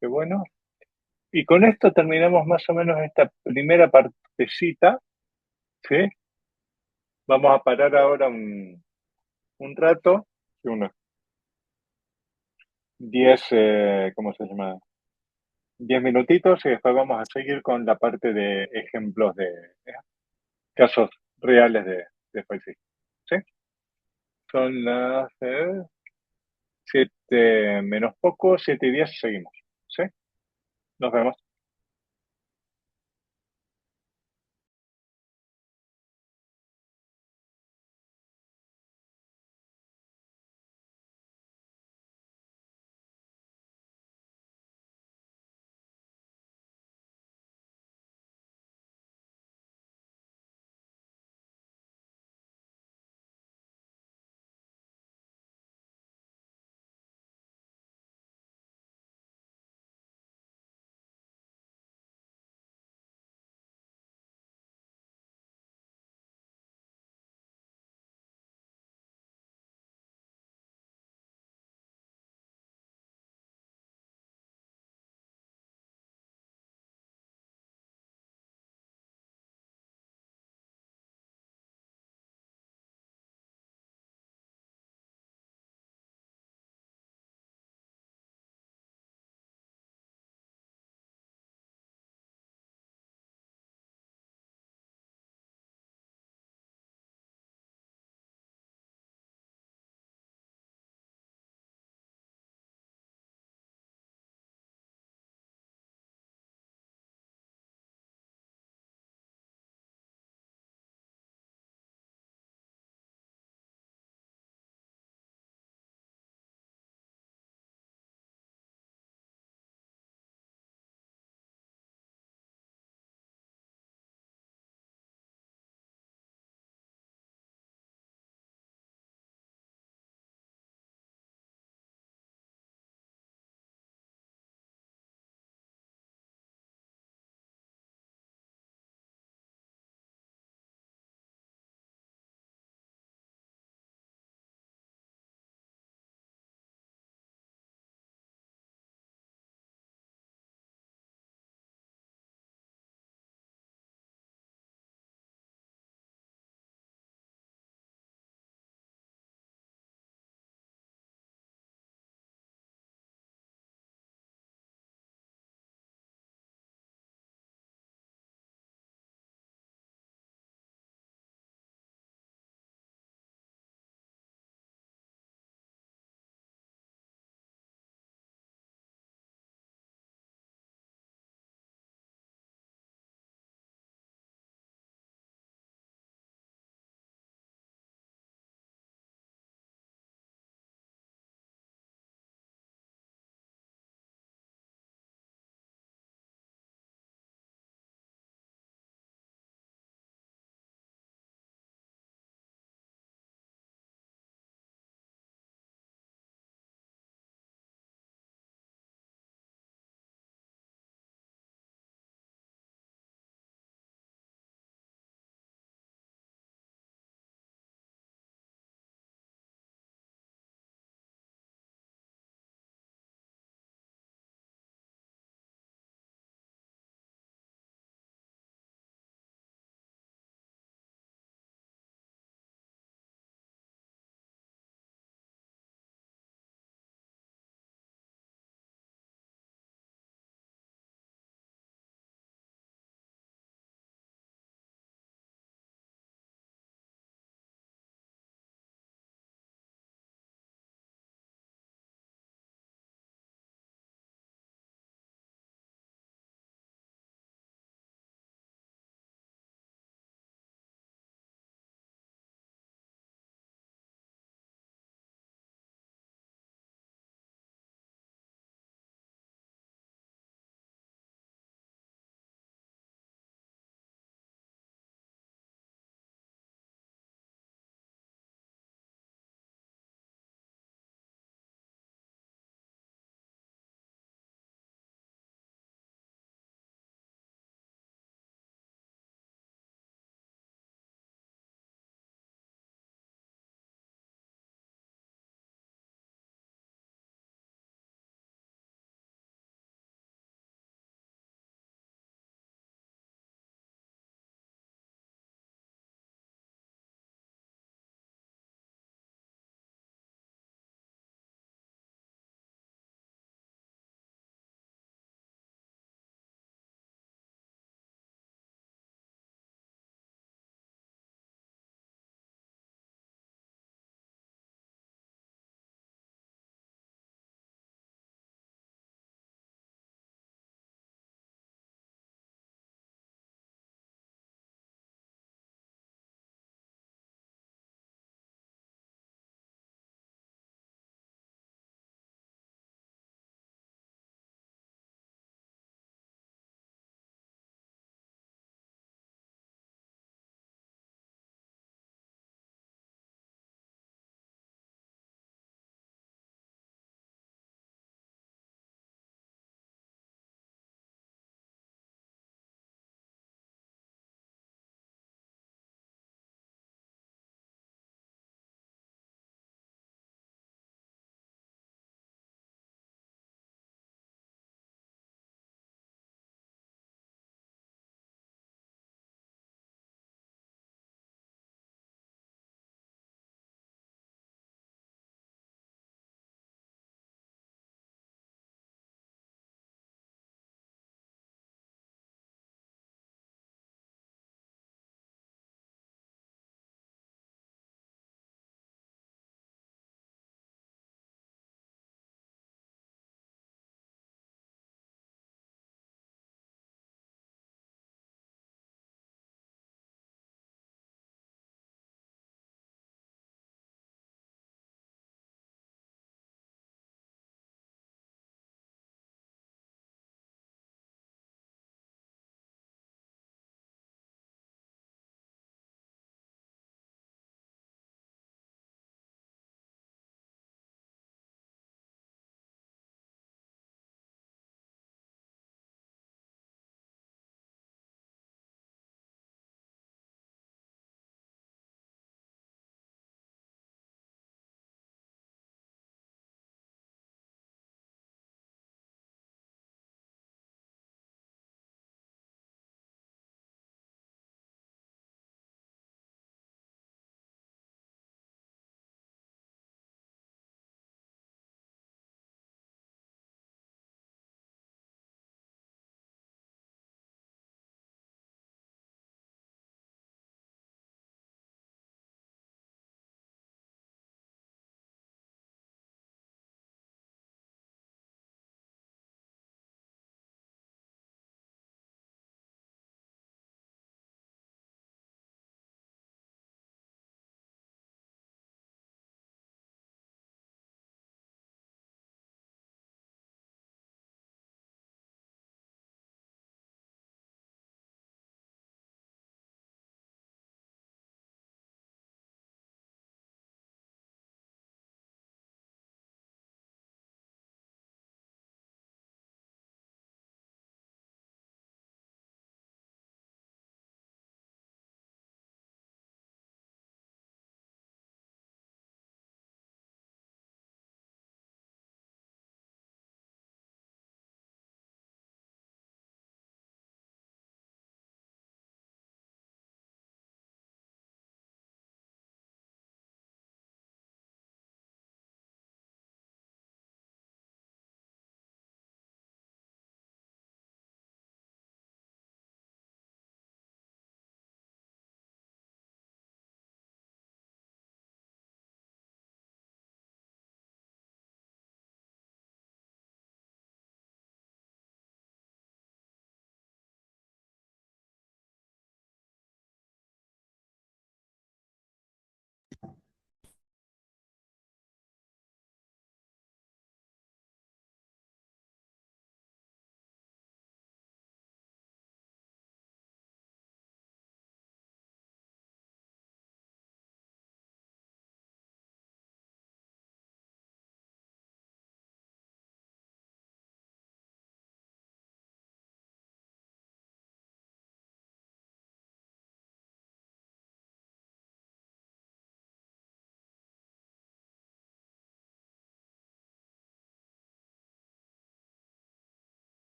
Qué bueno. Y con esto terminamos más o menos esta primera partecita, ¿sí? Vamos a parar ahora un rato, unos 10, ¿cómo se llama? 10 minutitos y después vamos a seguir con la parte de ejemplos de casos reales de FIC. ¿Sí? Son las 7 menos poco, 7:10 seguimos. ¿Sí? Nos vemos.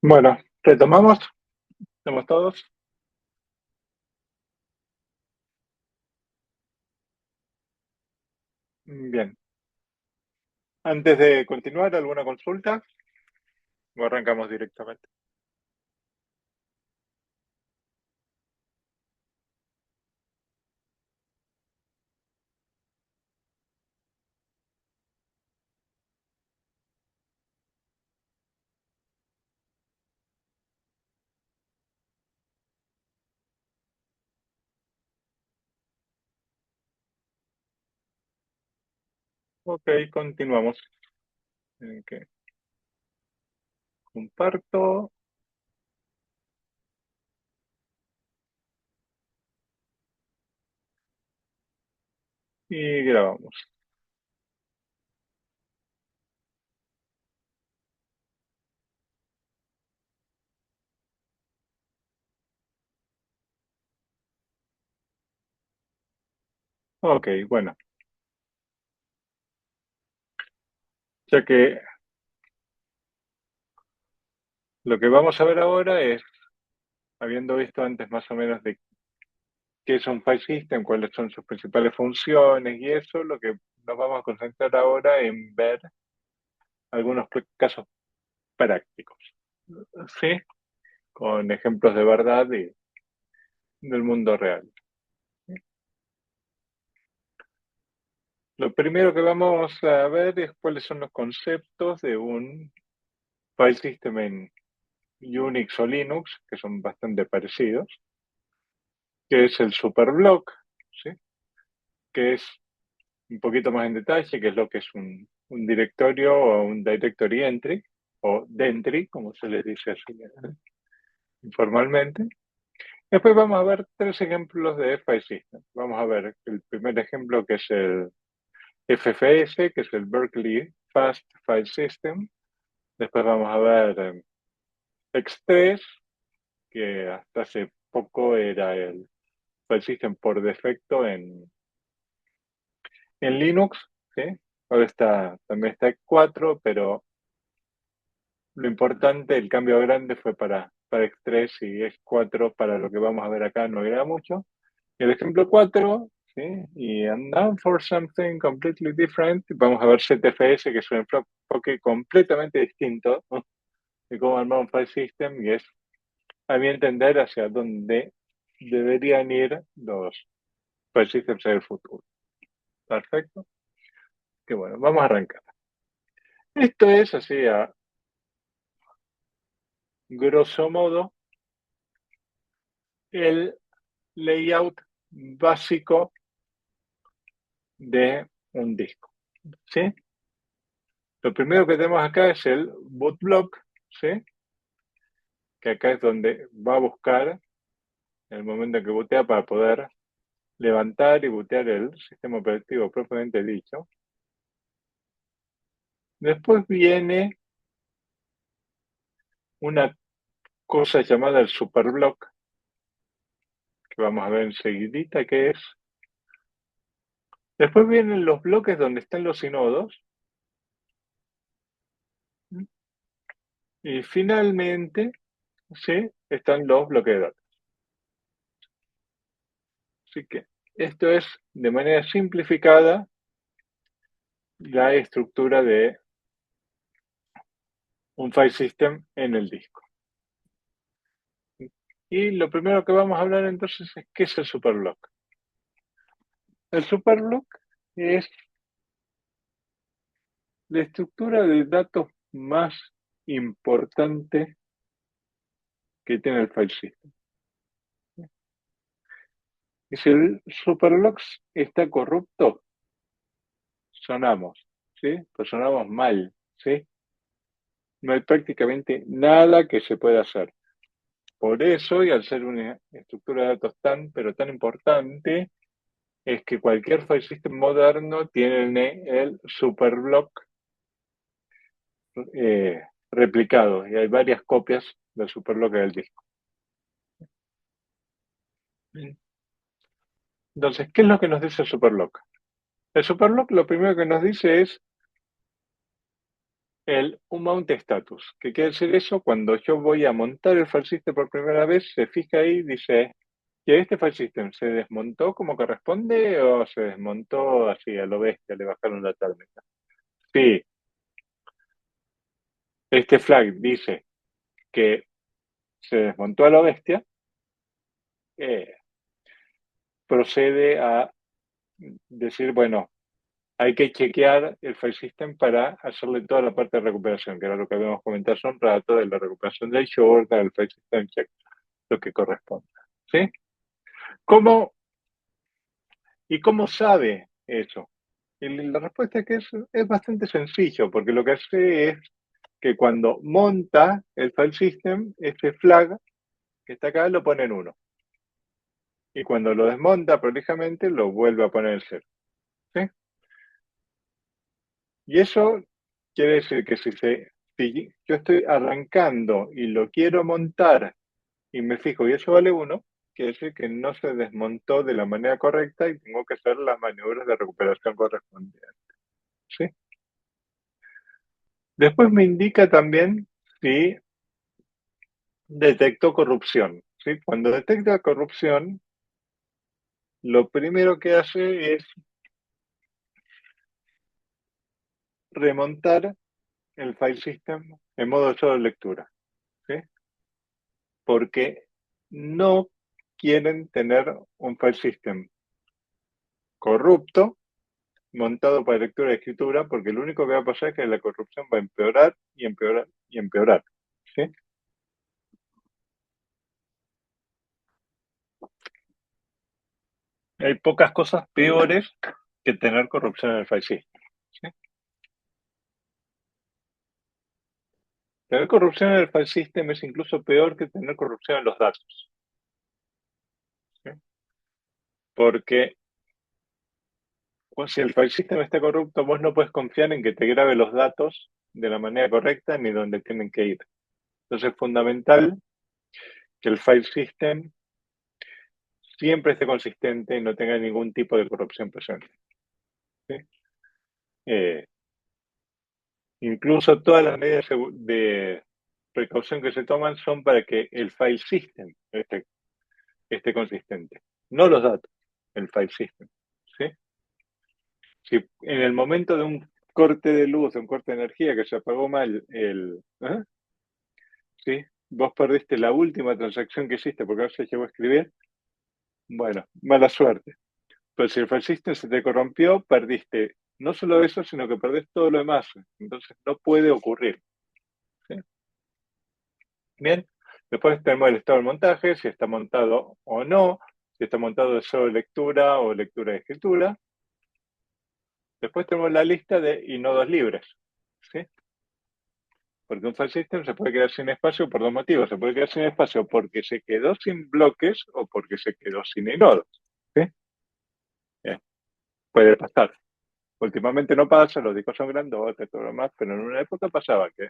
Bueno, retomamos, estamos todos. Bien. Antes de continuar, ¿alguna consulta? ¿O arrancamos directamente? Ok, continuamos. Que comparto y grabamos. Ok, bueno, ya que lo que vamos a ver ahora es, habiendo visto antes más o menos de qué es un file system, cuáles son sus principales funciones y eso, lo que nos vamos a concentrar ahora en ver algunos casos prácticos, ¿sí? Con ejemplos de verdad del mundo real. Lo primero que vamos a ver es cuáles son los conceptos de un file system en Unix o Linux, que son bastante parecidos, que es el superblock, ¿sí? Que es un poquito más en detalle, que es lo que es un directorio o un directory entry, o dentry, como se les dice así informalmente. Después vamos a ver tres ejemplos de file system. Vamos a ver el primer ejemplo, que es el FFS, que es el Berkeley Fast File System. Después vamos a ver X3, que hasta hace poco era el file system por defecto en Linux, ¿sí? Ahora también está X4, pero lo importante, el cambio grande fue para X3 y X4 para lo que vamos a ver acá no era mucho. El ejemplo 4, ¿sí? Y and now for something completely different, vamos a ver ZFS, que es un enfoque completamente distinto, ¿no? De cómo armar un file system y es, a mi entender, hacia dónde deberían ir los file systems en el futuro. Perfecto. Que bueno, vamos a arrancar. Esto es así, a grosso modo, el layout básico de un disco, ¿sí? Lo primero que tenemos acá es el boot block, ¿sí? Que acá es donde va a buscar en el momento en que bootea para poder levantar y bootear el sistema operativo propiamente dicho. Después viene una cosa llamada el superblock, que vamos a ver enseguidita qué es. Después vienen los bloques donde están los inodos. Y finalmente, ¿sí? Están los bloques de datos. Así que esto es, de manera simplificada, la estructura de un file system en el disco. Y lo primero que vamos a hablar entonces es qué es el superblock. El superblock es la estructura de datos más importante que tiene el file system. Y si el superblock está corrupto, sonamos, ¿sí? Pues sonamos mal, ¿sí? No hay prácticamente nada que se pueda hacer. Por eso, y al ser una estructura de datos tan, pero tan importante, es que cualquier file system moderno tiene el superblock replicado y hay varias copias del superblock del disco. Entonces, ¿qué es lo que nos dice el superblock? El superblock lo primero que nos dice es un mount status. ¿Qué quiere decir eso? Cuando yo voy a montar el file system por primera vez, se fija ahí, dice que este file system se desmontó como corresponde o se desmontó así a lo bestia, le bajaron la tárbita. Sí, este flag dice que se desmontó a lo bestia, procede a decir, bueno, hay que chequear el file system para hacerle toda la parte de recuperación, que era lo que habíamos comentado hace un rato, de la recuperación del short, del file system check, lo que corresponde. ¿Sí? ¿Cómo, ¿Y cómo sabe eso? Y la respuesta es que es bastante sencillo, porque lo que hace es que cuando monta el file system, este flag que está acá lo pone en 1. Y cuando lo desmonta prolijamente, lo vuelve a poner en 0. ¿Sí? Y eso quiere decir que si yo estoy arrancando y lo quiero montar y me fijo y eso vale 1, quiere decir que no se desmontó de la manera correcta y tengo que hacer las maniobras de recuperación correspondientes. ¿Sí? Después me indica también si detectó corrupción. ¿Sí? Cuando detecta corrupción, lo primero que hace es remontar el file system en modo solo lectura. ¿Sí? Porque no quieren tener un file system corrupto montado para lectura y escritura, porque lo único que va a pasar es que la corrupción va a empeorar y empeorar y empeorar. ¿Sí? Hay pocas cosas peores que tener corrupción en el file system. ¿Sí? Tener corrupción en el file system es incluso peor que tener corrupción en los datos. ¿Sí? Porque si el file system está corrupto, vos no puedes confiar en que te grabe los datos de la manera correcta ni donde tienen que ir. Entonces es fundamental que el file system siempre esté consistente y no tenga ningún tipo de corrupción presente. ¿Sí? Eh, Incluso todas las medidas de precaución que se toman son para que el file system esté consistente, no los datos, el file system. ¿Sí? Si en el momento de un corte de luz, de un corte de energía que se apagó mal ¿sí? Vos perdiste la última transacción que hiciste porque no se llegó a escribir, bueno, mala suerte. Pero si el file system se te corrompió, perdiste no solo eso, sino que perdés todo lo demás. Entonces no puede ocurrir. ¿Sí? Bien, después tenemos el estado del montaje, si está montado o no, si está montado de solo lectura o lectura de escritura. Después tenemos la lista de inodos libres. ¿Sí? Porque un file system se puede quedar sin espacio por dos motivos. Se puede quedar sin espacio porque se quedó sin bloques o porque se quedó sin inodos. ¿Sí? Bien, puede pasar. Últimamente no pasa, los discos son grandotes y todo lo demás, pero en una época pasaba que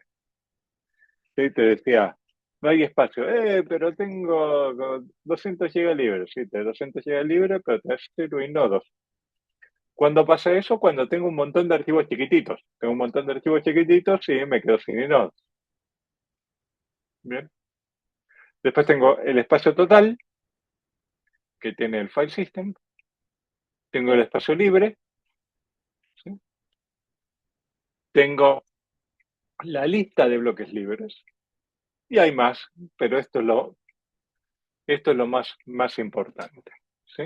¿sí? Te decía, no hay espacio, pero tengo 200 GB libres, sí, te 200 GB libres, pero te das 0 y nodos. ¿Cuándo pasa eso? Cuando tengo un montón de archivos chiquititos. Tengo un montón de archivos chiquititos y me quedo sin nodos. Bien. Después tengo el espacio total, que tiene el file system. Tengo el espacio libre. ¿Sí? Tengo la lista de bloques libres. Y hay más, pero esto es lo más importante. ¿Sí?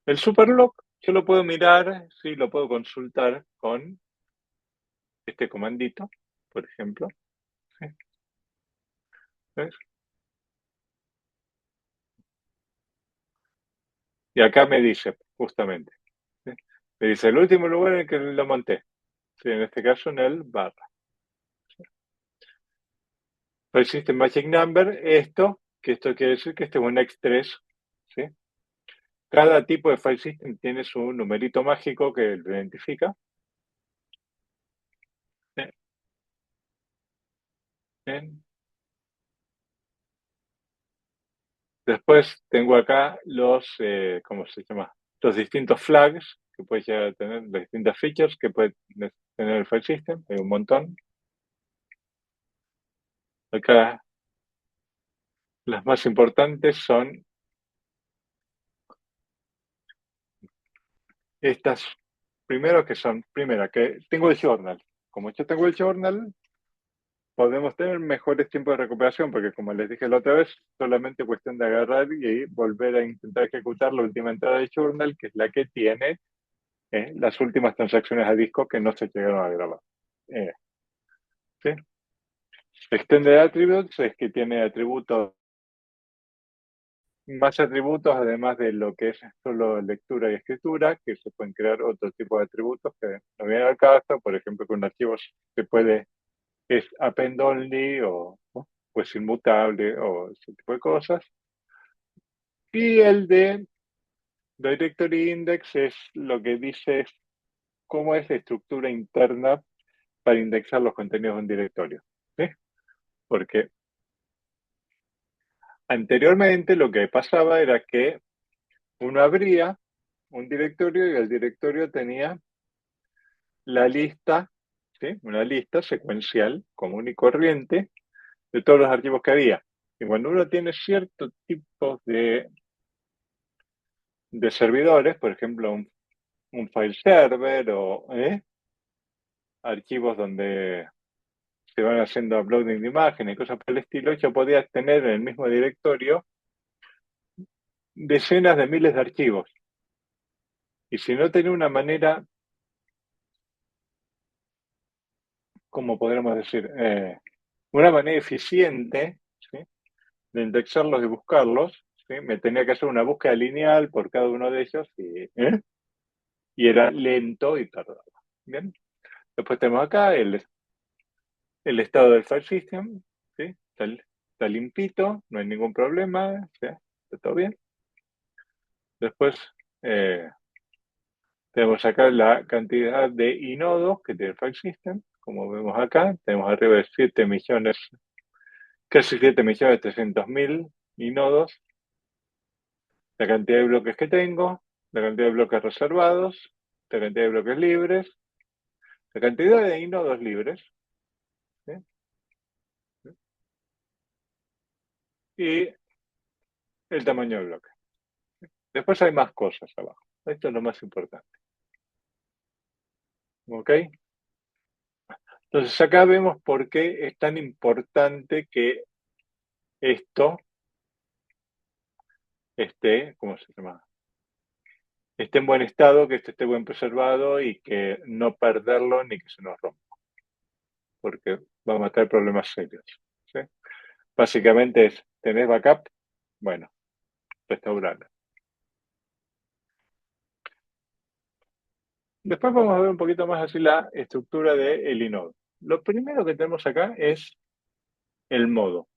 El superlog yo lo puedo mirar, sí, lo puedo consultar con este comandito, por ejemplo. ¿Sí? ¿Ves? Y acá me dice, justamente, ¿sí? Me dice el último lugar en el que lo monté. Sí, en este caso en el barra. El System Magic Number, que esto quiere decir que este es un X3. ¿Sí? Cada tipo de file system tiene su numerito mágico que lo identifica. ¿Sí? Bien. Después tengo acá ¿cómo se llama? Los distintos flags que puede llegar a tener, las distintas features que puede tener el file system, hay un montón. Acá las más importantes son estas, primero que son, primera, que tengo el journal. Como yo tengo el journal, podemos tener mejores tiempos de recuperación, porque como les dije la otra vez, solamente cuestión de agarrar y volver a intentar ejecutar la última entrada de journal, que es la que tiene las últimas transacciones a disco que no se llegaron a grabar. ¿Sí? Extended Attributes es que tiene atributos, más atributos, además de lo que es solo lectura y escritura, que se pueden crear otro tipo de atributos que no vienen al caso, por ejemplo, con archivos se puede, es append only o pues inmutable o ese tipo de cosas. Y el de Directory Index es lo que dice cómo es la estructura interna para indexar los contenidos de un directorio. ¿Sí? Porque anteriormente lo que pasaba era que uno abría un directorio y el directorio tenía la lista, ¿sí? Una lista secuencial común y corriente de todos los archivos que había. Y cuando uno tiene cierto tipo de servidores, por ejemplo, un file server o archivos donde se van haciendo uploading de imágenes y cosas por el estilo, yo podía tener en el mismo directorio decenas de miles de archivos. Y si no tenía una manera, como podríamos decir, una manera eficiente, ¿sí? De indexarlos y buscarlos, ¿sí? Me tenía que hacer una búsqueda lineal por cada uno de ellos y era lento y tardaba. Bien. Después tenemos acá el estado del file system, ¿sí? Está limpito, no hay ningún problema, ¿sí? Está todo bien. Después tenemos acá la cantidad de inodos que tiene el file system, como vemos acá, tenemos arriba de 7 millones, casi 7.300.000 inodos, la cantidad de bloques que tengo, la cantidad de bloques reservados, la cantidad de bloques libres, la cantidad de inodos libres, ¿sí? Y el tamaño del bloque. Después hay más cosas abajo. Esto es lo más importante. ¿Ok? Entonces acá vemos por qué es tan importante que esto esté, ¿cómo se llama? Esté en buen estado, que esto esté bien preservado y que no perderlo ni que se nos rompa, porque vamos a tener problemas serios. ¿Sí? Básicamente es, ¿tenés backup? Bueno, restaurarlo. Después vamos a ver un poquito más así la estructura del inode. Lo primero que tenemos acá es el modo.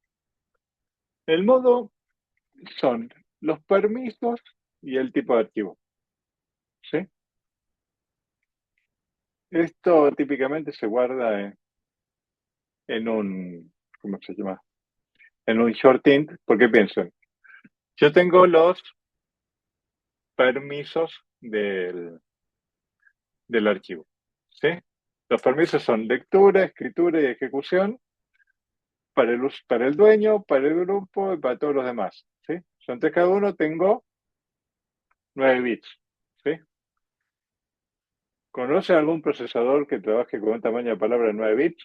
El modo son los permisos y el tipo de archivo. ¿Sí? Esto típicamente se guarda en un, ¿cómo se llama? En un short int, porque piensen, yo tengo los permisos del archivo. ¿Sí? Los permisos son lectura, escritura y ejecución para el dueño, para el grupo y para todos los demás. ¿Sí? Entonces cada uno tengo 9 bits. ¿Sí? ¿Conoce algún procesador que trabaje con un tamaño de palabra de 9 bits?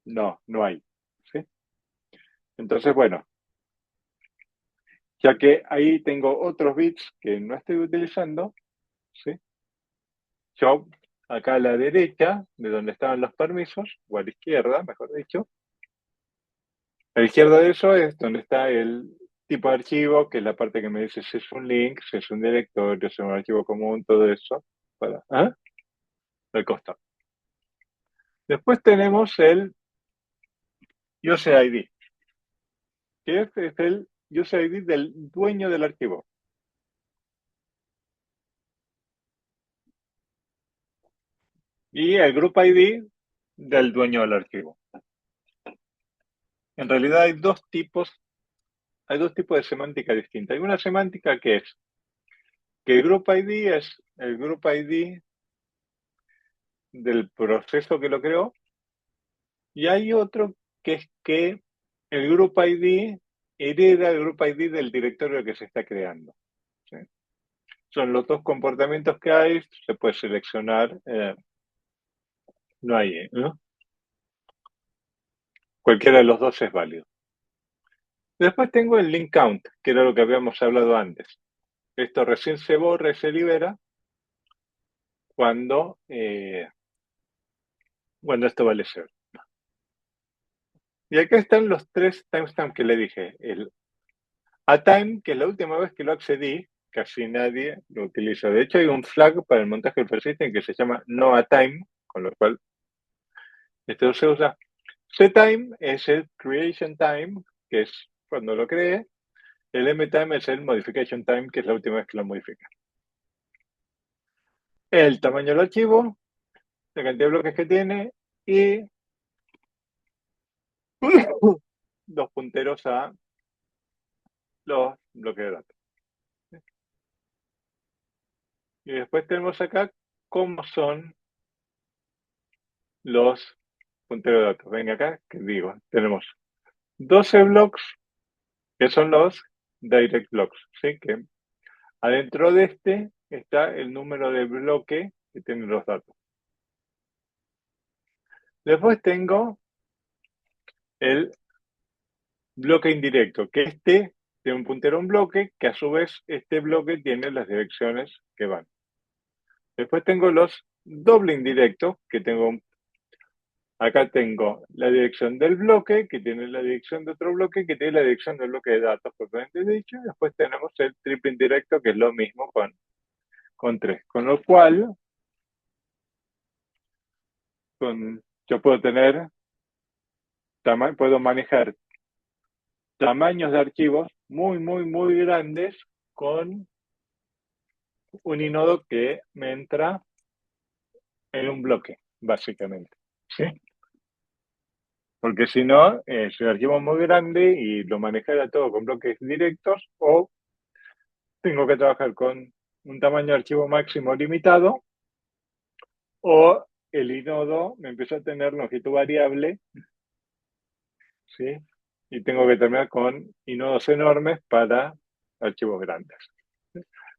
No, no hay. ¿Sí? Entonces, bueno, ya que ahí tengo otros bits que no estoy utilizando, ¿sí? Yo acá a la derecha, de donde estaban los permisos, o a la izquierda, mejor dicho, a la izquierda de eso es donde está el tipo de archivo, que es la parte que me dice si es un link, si es un directorio, si es un archivo común, todo eso, para, al costado. Después tenemos el user ID, que es el user ID del dueño del archivo. Y el group ID del dueño del archivo. En realidad hay dos tipos de semántica distinta. Hay una semántica que es que el group ID es el group ID del proceso que lo creó, y hay otro que es que el group ID hereda el group ID del directorio que se está creando. ¿Sí? Son los dos comportamientos que hay, se puede seleccionar, no hay, ¿no? Cualquiera de los dos es válido. Después tengo el link count, que era lo que habíamos hablado antes. Esto recién se borra y se libera cuando esto vale 0. Y acá están los tres timestamps que le dije. El atime, que es la última vez que lo accedí, casi nadie lo utiliza. De hecho, hay un flag para el montaje del persistent que se llama noAtime, con lo cual esto se usa. Setime es el creation time, que es cuando lo cree. El mtime es el modification time, que es la última vez que lo modifica. El tamaño del archivo, la cantidad de bloques que tiene y dos punteros a los bloques de datos. Y después tenemos acá cómo son los punteros de datos. Venga acá, que digo, tenemos 12 blocks que son los direct blocks, ¿sí? Que adentro de este está el número de bloque que tienen los datos. Después tengo el bloque indirecto, que este tiene un puntero a un bloque, que a su vez este bloque tiene las direcciones que van. Después tengo los doble indirectos, que acá tengo la dirección del bloque, que tiene la dirección de otro bloque, que tiene la dirección del bloque de datos, propiamente dicho, y después tenemos el triple indirecto, que es lo mismo con 3. Con lo cual, yo puedo manejar tamaños de archivos muy, muy, muy grandes con un inodo que me entra en un bloque, básicamente. ¿Sí? Porque si no, es un archivo muy grande y lo manejará todo con bloques directos, o tengo que trabajar con un tamaño de archivo máximo limitado, o el inodo me empieza a tener longitud variable, ¿sí? Y tengo que terminar con inodos enormes para archivos grandes.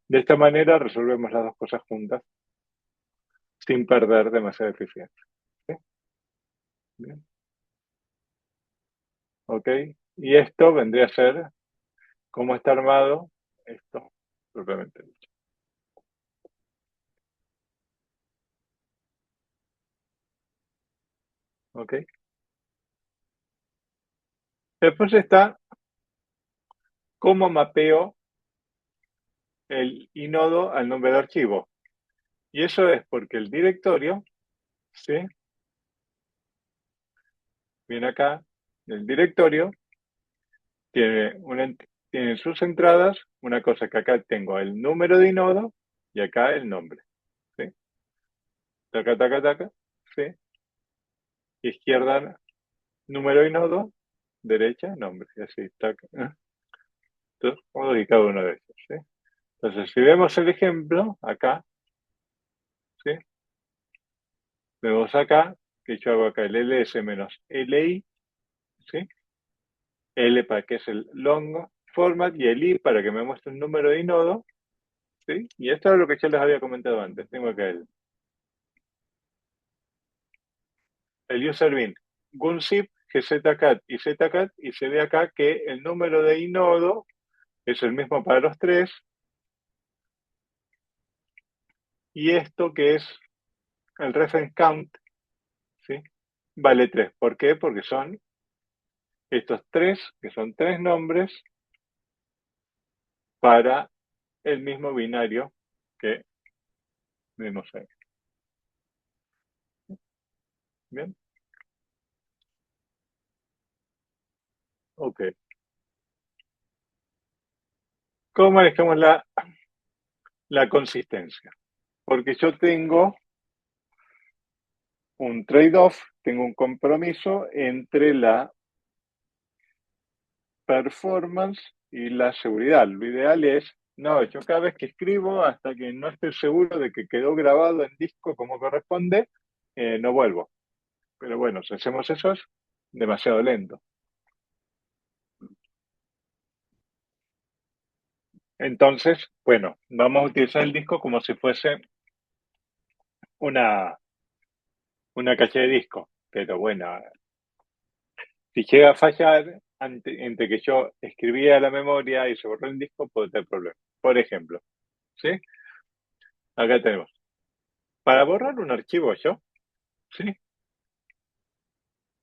De esta manera resolvemos las dos cosas juntas sin perder demasiada eficiencia. ¿Sí? Bien. ¿Ok? Y esto vendría a ser cómo está armado esto, propiamente dicho. ¿Ok? Después está cómo mapeo el inodo al nombre de archivo. Y eso es porque el directorio, ¿sí? Viene acá, el directorio tiene, tiene sus entradas una cosa que acá tengo el número de inodo y acá el nombre. ¿Sí? Taca, taca, taca. ¿Sí? Izquierda, número de inodo, derecha, nombre. Y así, taca. Todos y cada uno de ellos. ¿Sí? Entonces, si vemos el ejemplo, acá, ¿sí? Vemos acá que yo hago acá el ls menos li, ¿sí? L para que es el long format y el I para que me muestre un número de inodo, ¿sí? Y esto es lo que yo les había comentado antes. Tengo acá el user bin, gunzip, gzcat y zcat, y se ve acá que el número de inodo es el mismo para los tres, y esto que es el reference count, ¿sí? Vale 3. ¿Por qué? Porque son estos tres, que son tres nombres para el mismo binario que vimos ahí. ¿Bien? Ok. ¿Cómo manejamos la consistencia? Porque yo tengo un trade-off, tengo un compromiso entre la performance y la seguridad. Lo ideal es No, yo cada vez que escribo, hasta que no estoy seguro de que quedó grabado en disco como corresponde, no vuelvo. Pero bueno, si hacemos eso es demasiado lento. Entonces, bueno, vamos a utilizar el disco como si fuese una, una caché de disco. Pero bueno, si llega a fallar entre que yo escribía la memoria y se borró el disco, puede tener problemas. Por ejemplo, ¿sí? Acá tenemos. Para borrar un archivo yo, ¿sí?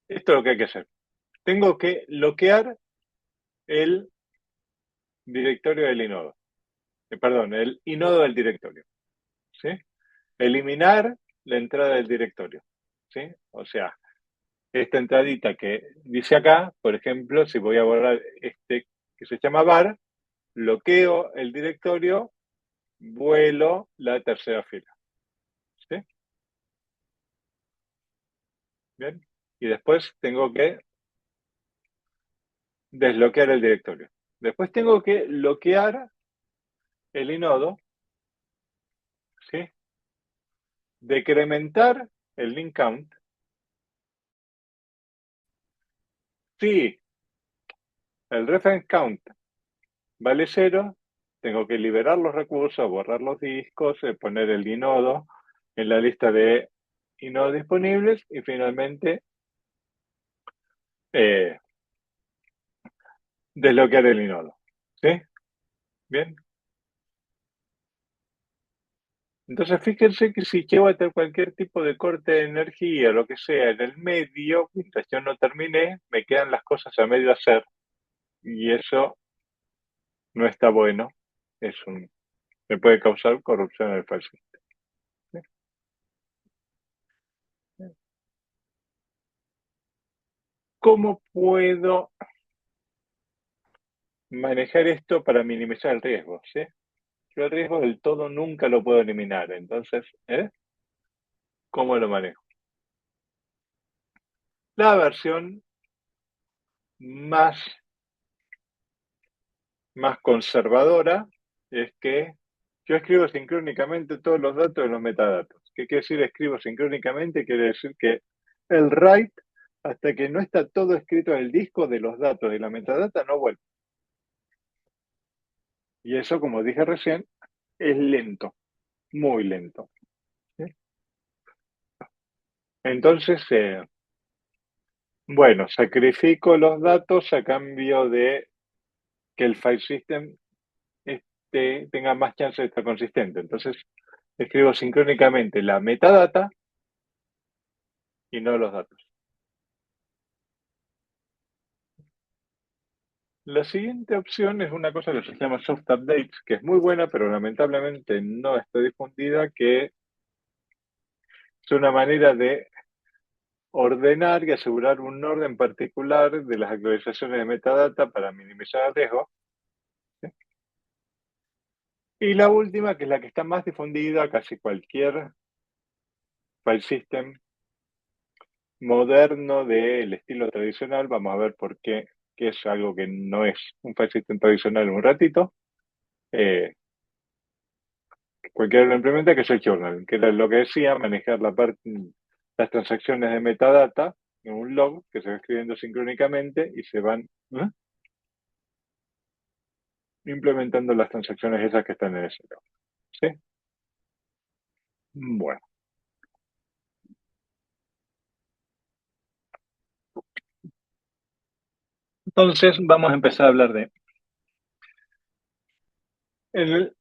Esto es lo que hay que hacer. Tengo que bloquear el directorio del inodo. Perdón, el inodo del directorio. ¿Sí? Eliminar la entrada del directorio. ¿Sí? O sea, esta entradita que dice acá, por ejemplo, si voy a borrar este que se llama var, bloqueo el directorio, vuelo la tercera fila. ¿Sí? Bien. Y después tengo que desbloquear el directorio. Después tengo que bloquear el inodo, ¿sí? Decrementar el link count. Si el reference count vale 0, tengo que liberar los recursos, borrar los discos, poner el inodo en la lista de inodos disponibles y finalmente eh, desbloquear el inodo. ¿Sí? Bien. Entonces fíjense que si llego a tener cualquier tipo de corte de energía, lo que sea, en el medio, mientras yo no terminé, me quedan las cosas a medio hacer y eso no está bueno. Me puede causar corrupción en el file system. ¿Cómo puedo manejar esto para minimizar el riesgo? ¿Sí? Yo el riesgo del todo nunca lo puedo eliminar. Entonces, ¿cómo lo manejo? La versión más, más conservadora es que yo escribo sincrónicamente todos los datos de los metadatos. ¿Qué quiere decir escribo sincrónicamente? Quiere decir que el write, hasta que no está todo escrito en el disco de los datos de la metadata, no vuelve. Y eso, como dije recién, es lento, muy lento. ¿Sí? Entonces, bueno, sacrifico los datos a cambio de que el file system tenga más chance de estar consistente. Entonces, escribo sincrónicamente la metadata y no los datos. La siguiente opción es una cosa que se llama soft updates, que es muy buena, pero lamentablemente no está difundida, que es una manera de ordenar y asegurar un orden particular de las actualizaciones de metadata para minimizar el riesgo. ¿Sí? Y la última, que es la que está más difundida, casi cualquier file system moderno del estilo tradicional, vamos a ver por qué, que es algo que no es un file system tradicional en un ratito. Cualquiera lo implementa, que es el journal, que era lo que decía, manejar las transacciones de metadata en un log que se va escribiendo sincrónicamente y se van implementando las transacciones esas que están en ese log. ¿Sí? Bueno, entonces vamos a empezar a hablar de el,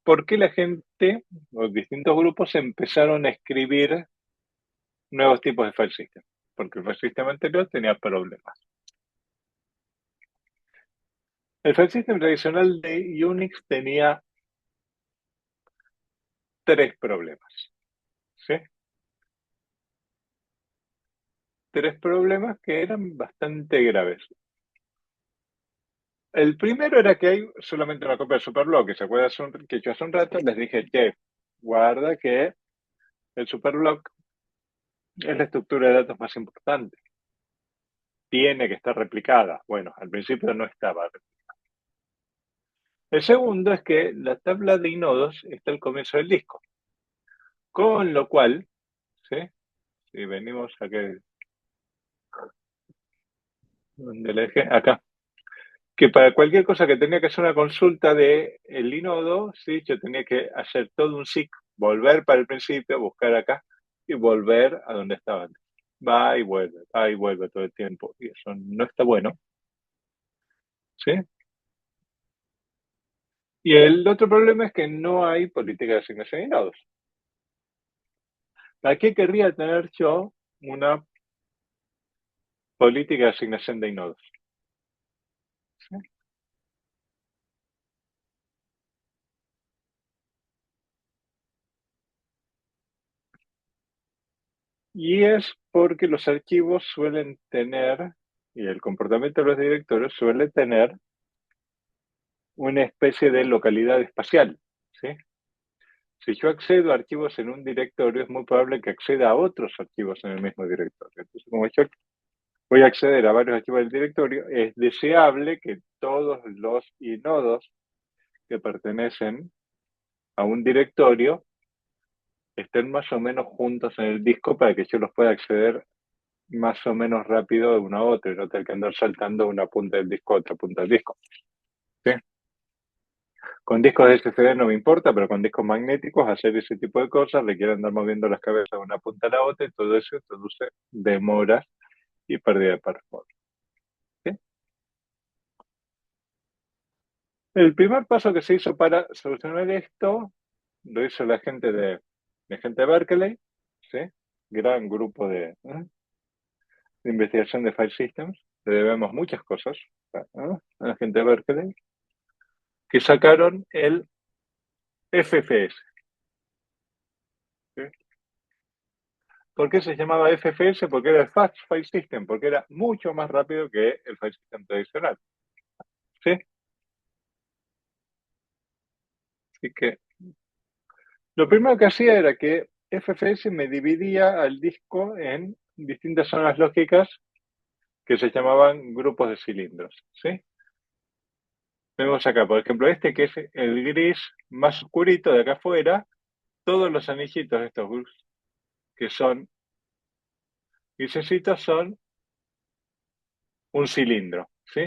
por qué la gente, los distintos grupos, empezaron a escribir nuevos tipos de file system. Porque el file system anterior tenía problemas. El file system tradicional de Unix tenía tres problemas. ¿Sí? Tres problemas que eran bastante graves. El primero era que hay solamente una copia de Superblock, que se acuerda que yo hace un rato les dije, che, guarda que el Superblock es la estructura de datos más importante. Tiene que estar replicada. Bueno, al principio no estaba. El segundo es que la tabla de inodos está al comienzo del disco, con lo cual, ¿sí? Si venimos acá, donde le dejé, acá, que para cualquier cosa que tenía que hacer una consulta de el inodo, ¿sí? Yo tenía que hacer todo un SIC, volver para el principio, buscar acá y volver a donde estaba antes. Va y vuelve todo el tiempo. Y eso no está bueno, ¿sí? Y el otro problema es que no hay política de asignación de nodos. ¿Para qué querría tener yo una política de asignación de nodos? ¿Sí? Y es porque los archivos suelen tener, y el comportamiento de los directorios suele tener una especie de localidad espacial, ¿sí? Si yo accedo a archivos en un directorio, es muy probable que acceda a otros archivos en el mismo directorio. Entonces, como yo voy a acceder a varios archivos del directorio, es deseable que todos los inodos que pertenecen a un directorio estén más o menos juntos en el disco para que yo los pueda acceder más o menos rápido de uno a otro y no tener que andar saltando una punta del disco a otra punta del disco. ¿Sí? Con discos de SSD no me importa, pero con discos magnéticos hacer ese tipo de cosas requiere andar moviendo las cabezas de una punta a la otra y todo eso introduce demoras y pérdida de performance. ¿Sí? El primer paso que se hizo para solucionar esto lo hizo la gente de Berkeley, ¿sí? Gran grupo de investigación de File Systems. Le debemos muchas cosas a la gente de Berkeley, que sacaron el FFS. ¿Sí? ¿Por qué se llamaba FFS? Porque era el Fast File System, porque era mucho más rápido que el File System tradicional. ¿Sí? Así que lo primero que hacía era que FFS me dividía al disco en distintas zonas lógicas que se llamaban grupos de cilindros. ¿Sí? Vemos acá, por ejemplo, este que es el gris más oscurito de acá afuera, todos los anillitos de estos que son grisecitos son un cilindro. ¿Sí?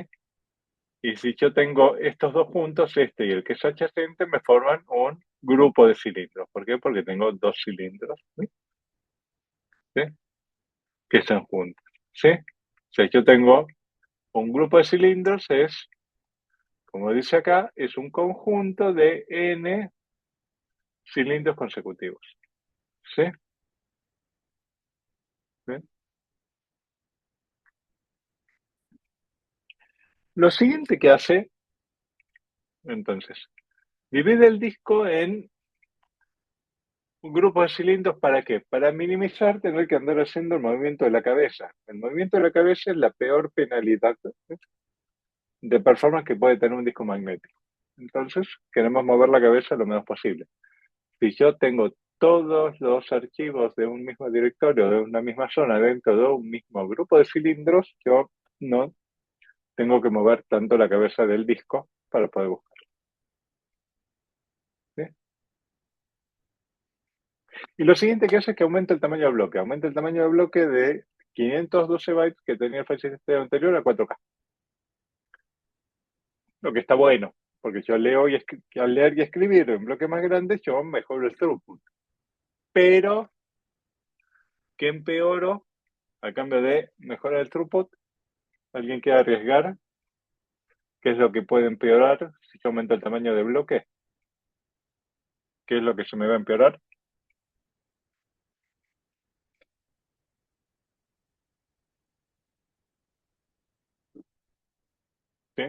Y si yo tengo estos dos puntos, este y el que es adyacente, me forman un grupo de cilindros. ¿Por qué? Porque tengo dos cilindros, ¿sí? ¿Sí? Que están juntos. ¿Sí? O sea, yo tengo un grupo de cilindros, es, como dice acá, es un conjunto de n cilindros consecutivos. ¿Sí? ¿Sí? Lo siguiente que hace, entonces, divide el disco en un grupo de cilindros, ¿para qué? Para minimizar tener que andar haciendo el movimiento de la cabeza. El movimiento de la cabeza es la peor penalidad de performance que puede tener un disco magnético. Entonces, queremos mover la cabeza lo menos posible. Si yo tengo todos los archivos de un mismo directorio, de una misma zona, dentro de un mismo grupo de cilindros, yo no tengo que mover tanto la cabeza del disco para poder buscar. ¿Sí? Y lo siguiente que hace es que aumenta el tamaño del bloque. Aumenta el tamaño del bloque de 512 bytes que tenía el file system anterior a 4K. Lo que está bueno, porque yo leo y al leer y escribir en bloques más grandes, yo mejoro el throughput. Pero, ¿qué empeoro a cambio de mejorar el throughput? ¿Alguien quiere arriesgar? ¿Qué es lo que puede empeorar si yo aumento el tamaño del bloque? ¿Qué es lo que se me va a empeorar? ¿Sí?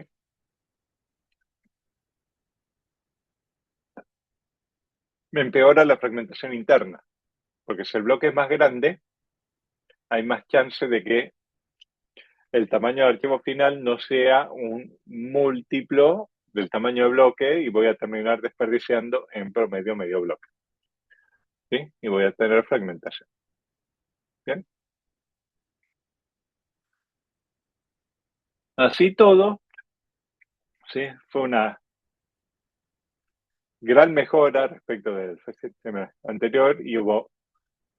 Me empeora la fragmentación interna, porque si el bloque es más grande, hay más chance de que el tamaño del archivo final no sea un múltiplo del tamaño del bloque y voy a terminar desperdiciando en promedio medio bloque. ¿Sí? Y voy a tener fragmentación. ¿Bien? Así todo, ¿sí? Fue una gran mejora respecto del file system anterior y hubo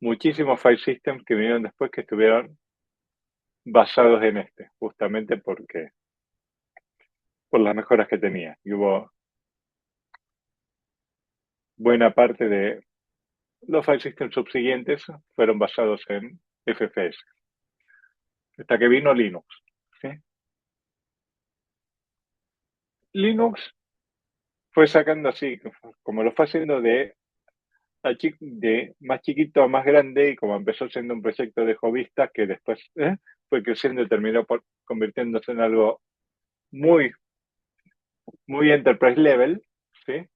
muchísimos file systems que vinieron después que estuvieron basados en este, justamente por las mejoras que tenía. Y hubo buena parte de los file systems subsiguientes fueron basados en FFS, hasta que vino Linux. ¿Sí? Linux fue sacando así, como lo fue haciendo de más chiquito a más grande, y como empezó siendo un proyecto de hobbyistas que después fue creciendo y terminó convirtiéndose en algo muy, muy enterprise level. ¿Sí?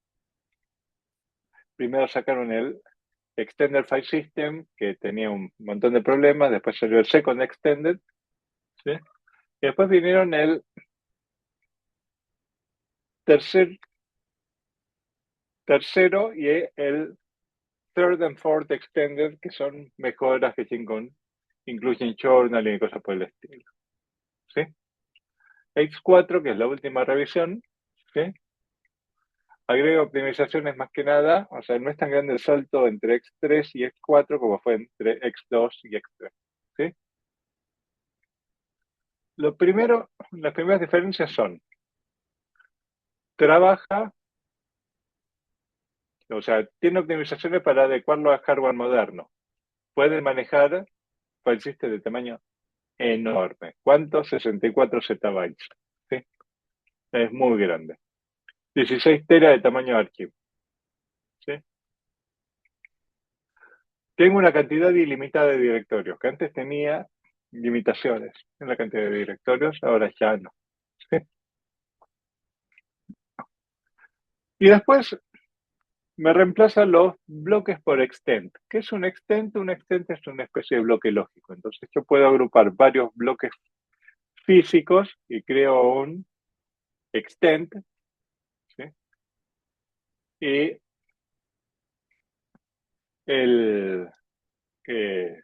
Primero sacaron el Extended File System, que tenía un montón de problemas, después salió el Second Extended, ¿sí? Y después vinieron el tercero y el Third and Fourth Extended, que son mejoras que incluyen journaling y cosas por el estilo. ¿Sí? X4, que es la última revisión, ¿sí? Agrega optimizaciones más que nada, o sea, no es tan grande el salto entre X3 y X4 como fue entre X2 y X3. ¿Sí? Las primeras diferencias son, trabaja, o sea, tiene optimizaciones para adecuarlo a hardware moderno. Puede manejar file system de tamaño enorme. ¿Cuántos? 64 zettabytes. ¿Sí? Es muy grande. 16 teras de tamaño de archivo. ¿Sí? Tengo una cantidad ilimitada de directorios, que antes tenía limitaciones en la cantidad de directorios, ahora ya no. ¿Sí? Y después me reemplaza los bloques por extent. ¿Qué es un extent? Un extent es una especie de bloque lógico. Entonces yo puedo agrupar varios bloques físicos y creo un extent. ¿Sí? Y, el, eh,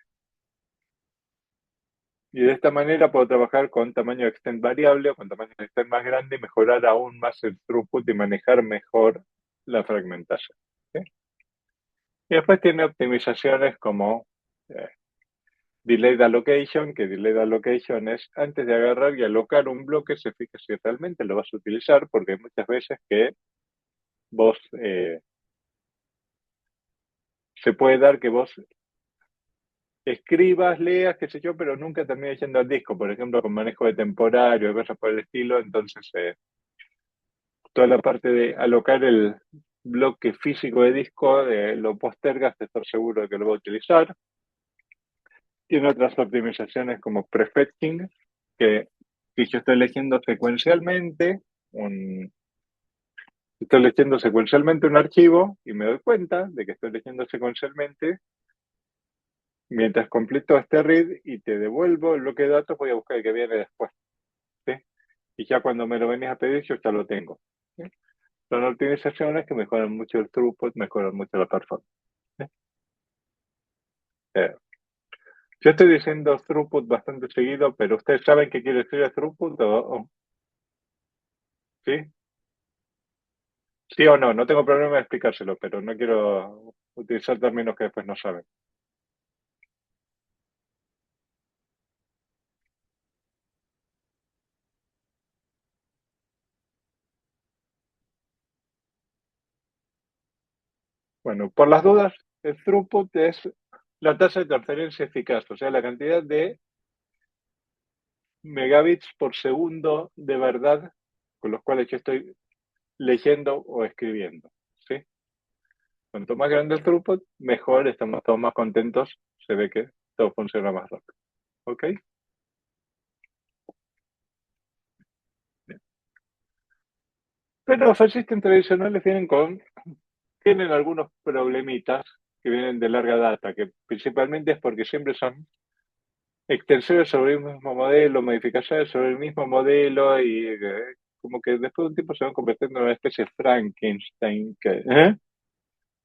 y de esta manera puedo trabajar con tamaño de extent variable o con tamaño de extent más grande y mejorar aún más el throughput y manejar mejor la fragmentación. ¿Sí? Y después tiene optimizaciones como delayed allocation, que delayed allocation es antes de agarrar y alocar un bloque, se fija si realmente lo vas a utilizar, porque hay muchas veces que vos, se puede dar que vos escribas, leas, qué sé yo, pero nunca termines yendo al disco, por ejemplo, con manejo de temporario, cosas por el estilo, entonces toda la parte de alocar el bloque físico de disco, lo postergas de estar seguro de que lo va a utilizar. Tiene otras optimizaciones como prefetching, que si yo estoy leyendo secuencialmente un archivo y me doy cuenta de que estoy leyendo secuencialmente, mientras completo este read y te devuelvo el bloque de datos, voy a buscar el que viene después. ¿Sí? Y ya cuando me lo venís a pedir, yo ya lo tengo. ¿Sí? Son optimizaciones que mejoran mucho el throughput, mejoran mucho la performance. ¿Sí? Eh, yo estoy diciendo throughput bastante seguido, pero ¿ustedes saben qué quiere decir el throughput? ¿Sí? ¿Sí o no? No tengo problema en explicárselo, pero no quiero utilizar términos que después no saben. Bueno, por las dudas, el throughput es la tasa de transferencia eficaz, o sea, la cantidad de megabits por segundo de verdad con los cuales yo estoy leyendo o escribiendo. ¿Sí? Cuanto más grande el throughput, mejor, estamos todos más contentos, se ve que todo funciona más rápido. ¿Ok? Bien. Pero los file systems tradicionales tienen algunos problemitas que vienen de larga data, que principalmente es porque siempre son extensiones sobre el mismo modelo, modificaciones sobre el mismo modelo y como que después de un tiempo se van convirtiendo en una especie de Frankenstein, que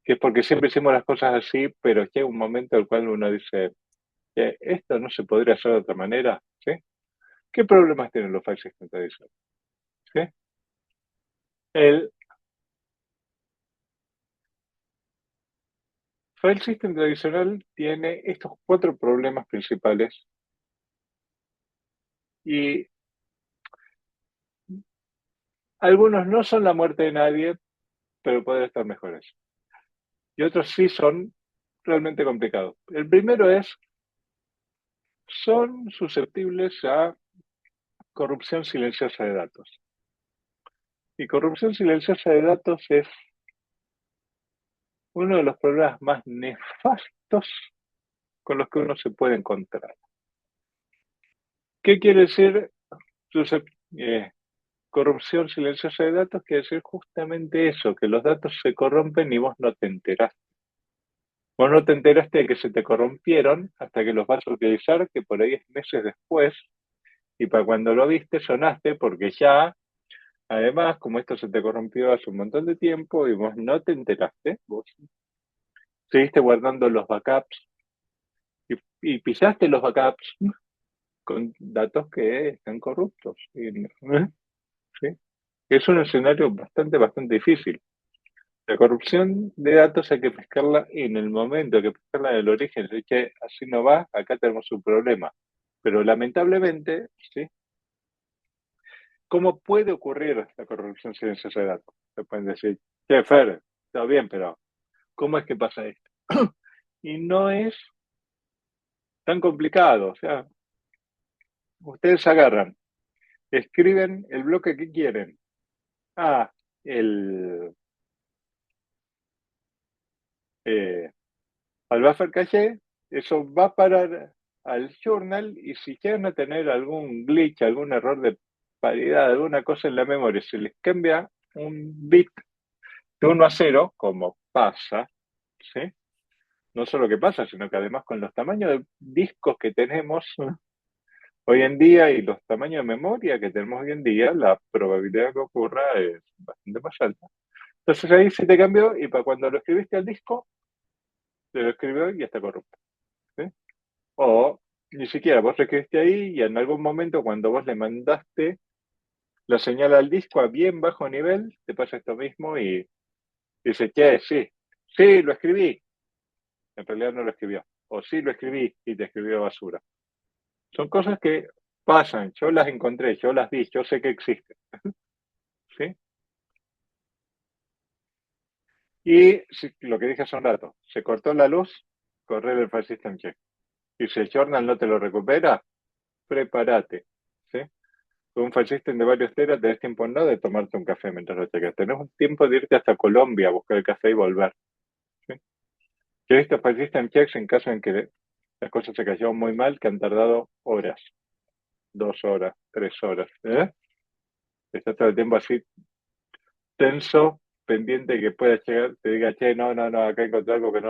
es porque siempre hicimos las cosas así, pero llega un momento en el cual uno dice, esto no se podría hacer de otra manera. ¿Sí? ¿Qué problemas tienen los file systems tradicionales? ¿Sí? El, File System tradicional tiene estos 4 problemas principales y algunos no son la muerte de nadie, pero pueden estar mejores. Y otros sí son realmente complicados. El primero es, son susceptibles a corrupción silenciosa de datos. Y corrupción silenciosa de datos es uno de los problemas más nefastos con los que uno se puede encontrar. ¿Qué quiere decir corrupción silenciosa de datos? Quiere decir justamente eso, que los datos se corrompen y vos no te enteraste. Vos no te enteraste de que se te corrompieron hasta que los vas a utilizar, que por ahí es meses después, y para cuando lo viste sonaste porque ya, además, como esto se te corrompió hace un montón de tiempo y vos no te enteraste, vos seguiste guardando los backups y pisaste los backups con datos que están corruptos. ¿Sí? Es un escenario bastante difícil. La corrupción de datos hay que pescarla en el momento, hay que pescarla en el origen. Si que así no va, acá tenemos un problema. Pero lamentablemente, ¿sí? ¿Cómo puede ocurrir la corrupción silenciosa de datos? Se pueden decir, che, Fer, está bien, pero ¿cómo es que pasa esto? Y no es tan complicado. O sea, ustedes agarran, escriben el bloque que quieren. Ah, el, eh, al buffer caché, eso va a parar al journal y si llegan a tener algún glitch, algún error de paridad, alguna cosa en la memoria, se les cambia un bit de 1 a 0, como pasa, ¿sí? No solo que pasa, sino que además con los tamaños de discos que tenemos hoy en día y los tamaños de memoria que tenemos hoy en día, la probabilidad que ocurra es bastante más alta. Entonces ahí se te cambió y para cuando lo escribiste al disco, te lo escribió y ya está corrupto. ¿Sí? O ni siquiera vos lo escribiste ahí y en algún momento cuando vos le mandaste la señal al disco a bien bajo nivel, te pasa esto mismo y dice, che, sí, lo escribí. En realidad no lo escribió. O sí lo escribí y te escribió basura. Son cosas que pasan, yo las encontré, yo las vi, yo sé que existen. ¿Sí? Y lo que dije hace un rato, se cortó la luz, correr el file system check. Y si el journal no te lo recupera, prepárate. ¿Sí? Con un file system de varios teras, tenés tiempo no de tomarte un café mientras lo checas. Tenés un tiempo de irte hasta Colombia a buscar el café y volver. ¿Sí? Yo he visto file system checks en caso en que las cosas se cayeron muy mal, que han tardado horas, 2 horas, 3 horas. Estás todo el tiempo así tenso, pendiente que pueda llegar, te diga, che, no, acá encontré algo que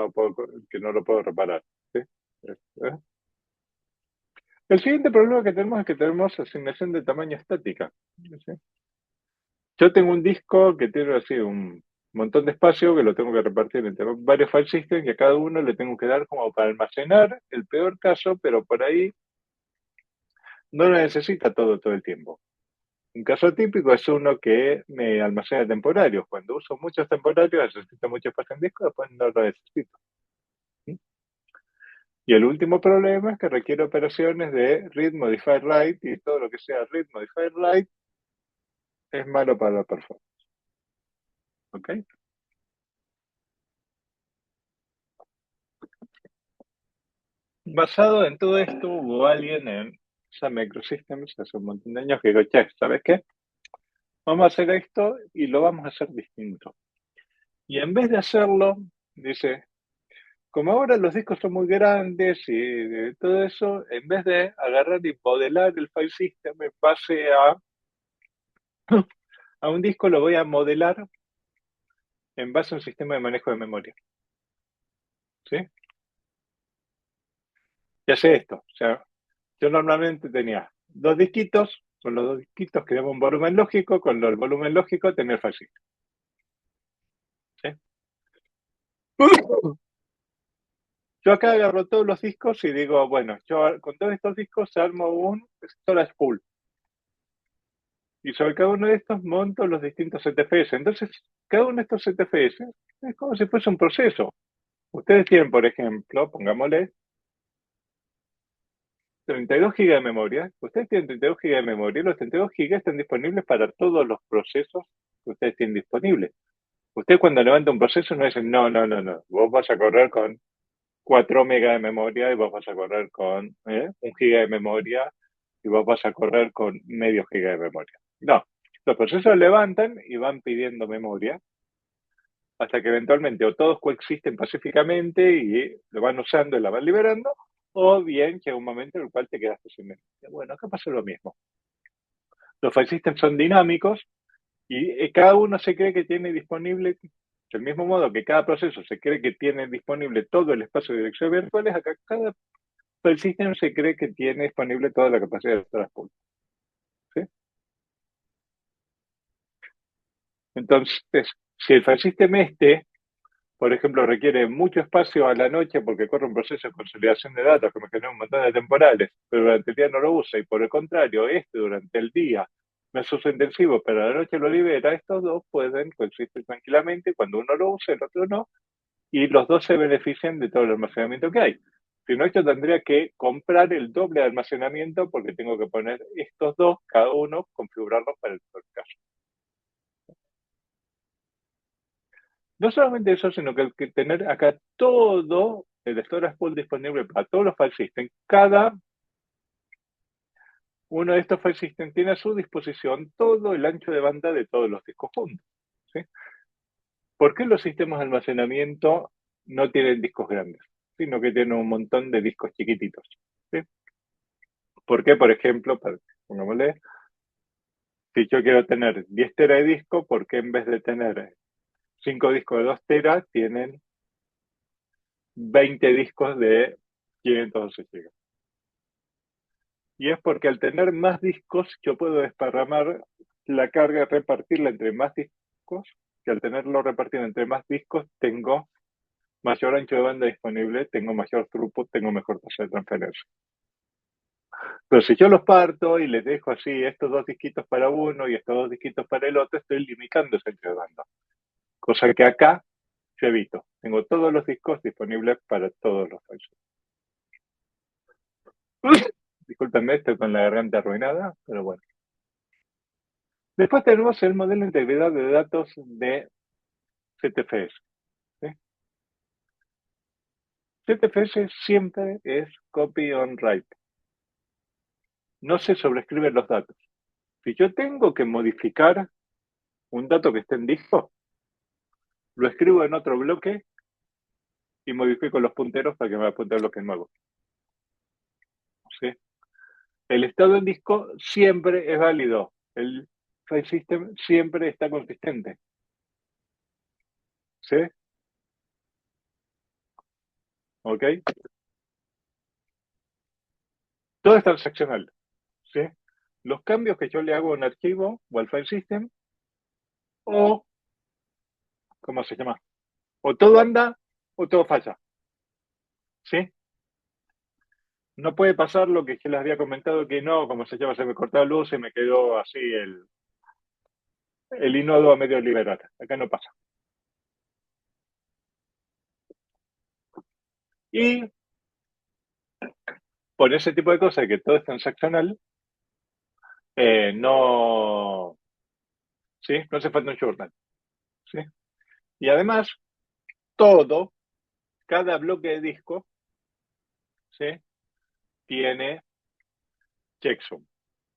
no lo puedo reparar. ¿Sí? ¿Eh? El siguiente problema que tenemos es que tenemos asignación de tamaño estática. ¿Sí? Yo tengo un disco que tiene así un montón de espacio que lo tengo que repartir entre varios file systems y a cada uno le tengo que dar como para almacenar el peor caso, pero por ahí no lo necesita todo el tiempo. Un caso típico es uno que me almacena temporarios. Cuando uso muchos temporarios, necesito mucho espacio en disco, después no lo necesito. ¿Sí? Y el último problema es que requiere operaciones de read, modify, write, y todo lo que sea read, modify, write es malo para la performance. ¿Ok? Basado en todo esto, hubo alguien en Sun Microsystems hace un montón de años que dijo, che, ¿sabes qué? Vamos a hacer esto y lo vamos a hacer distinto. Y en vez de hacerlo, dice, como ahora los discos son muy grandes y todo eso, en vez de agarrar y modelar el file system en base a un disco, lo voy a modelar en base a un sistema de manejo de memoria. ¿Sí? Y hace esto. O sea, yo normalmente tenía 2 disquitos, con los 2 disquitos creaba un volumen lógico, con el volumen lógico tenía el file system. ¿Sí? Yo acá agarro todos los discos y digo, bueno, yo con todos estos discos armo un storage pool. Y sobre cada uno de estos monto los distintos ZFS. Entonces, cada uno de estos ZFS es como si fuese un proceso. Ustedes tienen, por ejemplo, pongámosle 32 GB de memoria. Ustedes tienen 32 GB de memoria y los 32 GB están disponibles para todos los procesos que ustedes tienen disponibles. Usted cuando levanta un proceso no dice, no, no, no, no, vos vas a correr con 4 megas de memoria y vos vas a correr con 1 giga de memoria y vos vas a correr con medio giga de memoria. No, los procesos levantan y van pidiendo memoria hasta que eventualmente o todos coexisten pacíficamente y lo van usando y la van liberando, o bien llega un momento en el cual te quedaste sin memoria. Bueno, acá pasa lo mismo. Los file systems son dinámicos y cada uno se cree que tiene disponible, del mismo modo que cada proceso se cree que tiene disponible todo el espacio de direcciones virtuales, acá cada file system se cree que tiene disponible toda la capacidad de storage pool. ¿Sí? Entonces, si el file system por ejemplo, requiere mucho espacio a la noche porque corre un proceso de consolidación de datos que me genera un montón de temporales, pero durante el día no lo usa, y por el contrario, durante el día no es uso intensivo, pero a la noche lo libera, estos dos pueden coexistir tranquilamente, cuando uno lo usa, el otro no, y los dos se benefician de todo el almacenamiento que hay. Si no, yo tendría que comprar el doble de almacenamiento porque tengo que poner estos dos, cada uno, configurarlos para el caso. No solamente eso, sino que hay que tener acá todo el storage pool disponible para todos los file systems. Cada uno de estos file systems tiene a su disposición todo el ancho de banda de todos los discos juntos. ¿Sí? ¿Por qué los sistemas de almacenamiento no tienen discos grandes, sino que tienen un montón de discos chiquititos? ¿Sí? ¿Por qué, por ejemplo, pongámosle, si yo quiero tener 10 teras de disco, ¿por qué en vez de tener 5 discos de 2 teras, tienen 20 discos de 512 GB? Y es porque al tener más discos, yo puedo desparramar la carga y repartirla entre más discos, que al tenerlo repartido entre más discos, tengo mayor ancho de banda disponible, tengo mayor throughput, tengo mejor tasa de transferencia. Pero si yo los parto y les dejo así estos dos disquitos para uno y estos dos disquitos para el otro, estoy limitando ese ancho de banda. Cosa que acá yo evito. Tengo todos los discos disponibles para todos los files. Discúlpenme, estoy con la garganta arruinada, pero bueno. Después tenemos el modelo de integridad de datos de ZFS. ¿Sí? ZFS siempre es copy on write. No se sobrescriben los datos. Si yo tengo que modificar un dato que esté en disco, lo escribo en otro bloque y modifico los punteros para que me apunte el bloque nuevo. ¿Sí? El estado en disco siempre es válido. El file system siempre está consistente. ¿Sí? ¿Ok? Todo es transaccional. ¿Sí? Los cambios que yo le hago a un archivo o al file system, o, ¿cómo se llama? O todo anda o todo falla. ¿Sí? No puede pasar lo que yo les había comentado, que no, como se llama, se me cortó la luz y me quedó así el inodo a medio liberar. Acá no pasa. Y por ese tipo de cosas, que todo es transaccional, no, ¿sí? No hace falta un journal. ¿Sí? Y además, todo, cada bloque de disco, ¿sí? Tiene checksum.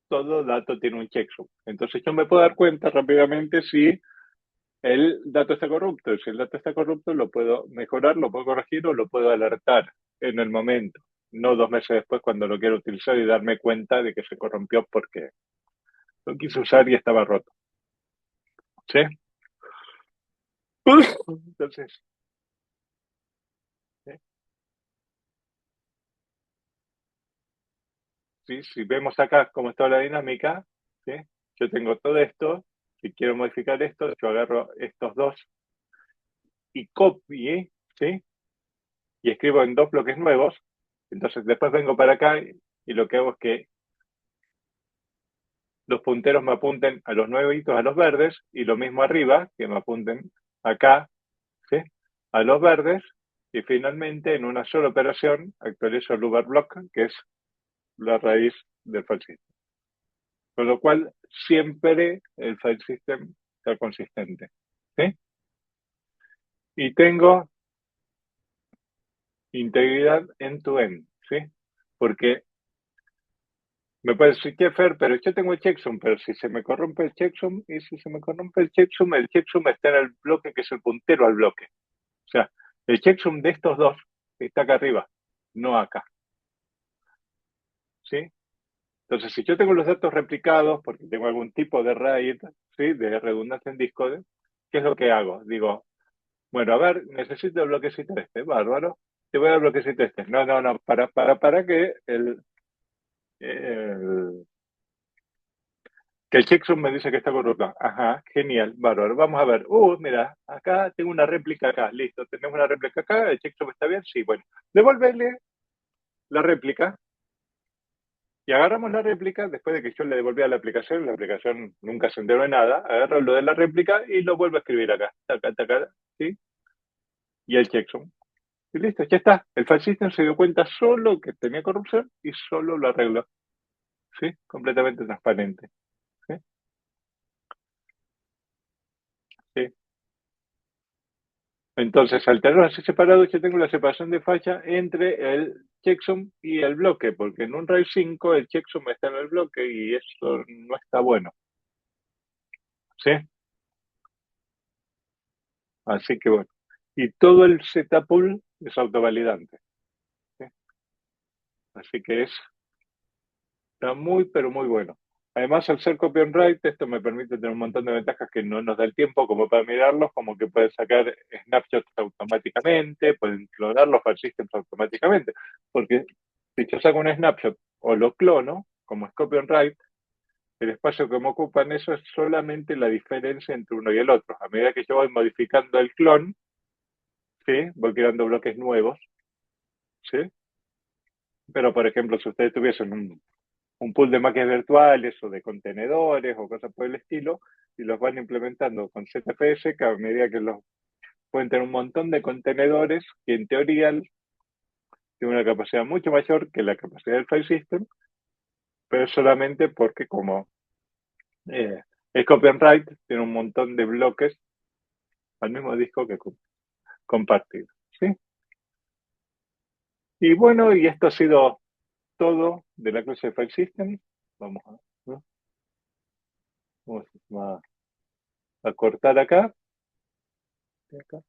Todo dato tiene un checksum. Entonces yo me puedo dar cuenta rápidamente si el dato está corrupto. Y si el dato está corrupto, lo puedo mejorar, lo puedo corregir o lo puedo alertar en el momento. No 2 meses después cuando lo quiero utilizar y darme cuenta de que se corrompió porque lo quise usar y estaba roto. ¿Sí? Entonces, ¿sí? ¿Sí? Si vemos acá cómo está la dinámica, ¿sí? Yo tengo todo esto. Si quiero modificar esto, yo agarro estos dos y copio, ¿sí? Y escribo en dos bloques nuevos. Entonces después vengo para acá y lo que hago es que los punteros me apunten a los nuevitos, a los verdes, y lo mismo arriba, que me apunten acá, ¿sí? A los verdes, Y finalmente, en una sola operación, actualizo el overblock, que es la raíz del file system. Con lo cual, siempre el file system está consistente. ¿Sí? Y tengo integridad end-to-end. ¿Sí? Porque me puede decir, ¿qué, Fer? Pero yo tengo el checksum, pero si se me corrompe el checksum, y si se me corrompe el checksum está en el bloque que es el puntero al bloque. O sea, el checksum de estos dos está acá arriba, no acá. ¿Sí? Entonces, si yo tengo los datos replicados, porque tengo algún tipo de RAID, ¿sí? De redundancia en disco, ¿qué es lo que hago? Digo, bueno, a ver, necesito el bloquecito este, bárbaro, te voy a dar el bloquecito este. No, para que el que el checksum me dice que está corrupto. Ajá, genial, bárbaro. Vamos a ver. Mira, acá tengo una réplica acá. Listo, tenemos una réplica acá. ¿El checksum está bien? Sí, bueno. Devuélvele la réplica. Y agarramos la réplica, después de que yo le devolvía la aplicación nunca se enteró de nada, agarro lo de la réplica y lo vuelvo a escribir acá. Taca, taca, ¿sí? Y el checksum. Y listo, ya está. El file system se dio cuenta solo que tenía corrupción y solo lo arregló. ¿Sí? Completamente transparente. ¿Sí? Sí. Entonces, al tenerlos así separados, yo tengo la separación de falla entre el checksum y el bloque, porque en un RAID 5 el checksum está en el bloque y eso no está bueno. ¿Sí? Así que bueno. Y todo el setup pool es autovalidante. ¿Sí? Así que está muy, pero muy bueno. Además, al ser copy and write, esto me permite tener un montón de ventajas que no nos da el tiempo como para mirarlos, como que puedes sacar snapshots automáticamente, pueden clonar los file systems automáticamente. Porque si yo saco un snapshot o lo clono, como es copy and write, el espacio que me ocupan eso es solamente la diferencia entre uno y el otro. A medida que yo voy modificando el clon, ¿sí? Voy creando bloques nuevos, ¿sí? Pero, por ejemplo, si ustedes tuviesen un pool de máquinas virtuales o de contenedores o cosas por el estilo, y los van implementando con ZFS, que a medida que los pueden tener un montón de contenedores que en teoría tienen una capacidad mucho mayor que la capacidad del file system, pero solamente porque como es copy and write, tiene un montón de bloques al mismo disco que compartido. ¿Sí? Y bueno, y esto ha sido todo de la clase de file system. Vamos a, ¿no? Vamos a cortar acá. Acá.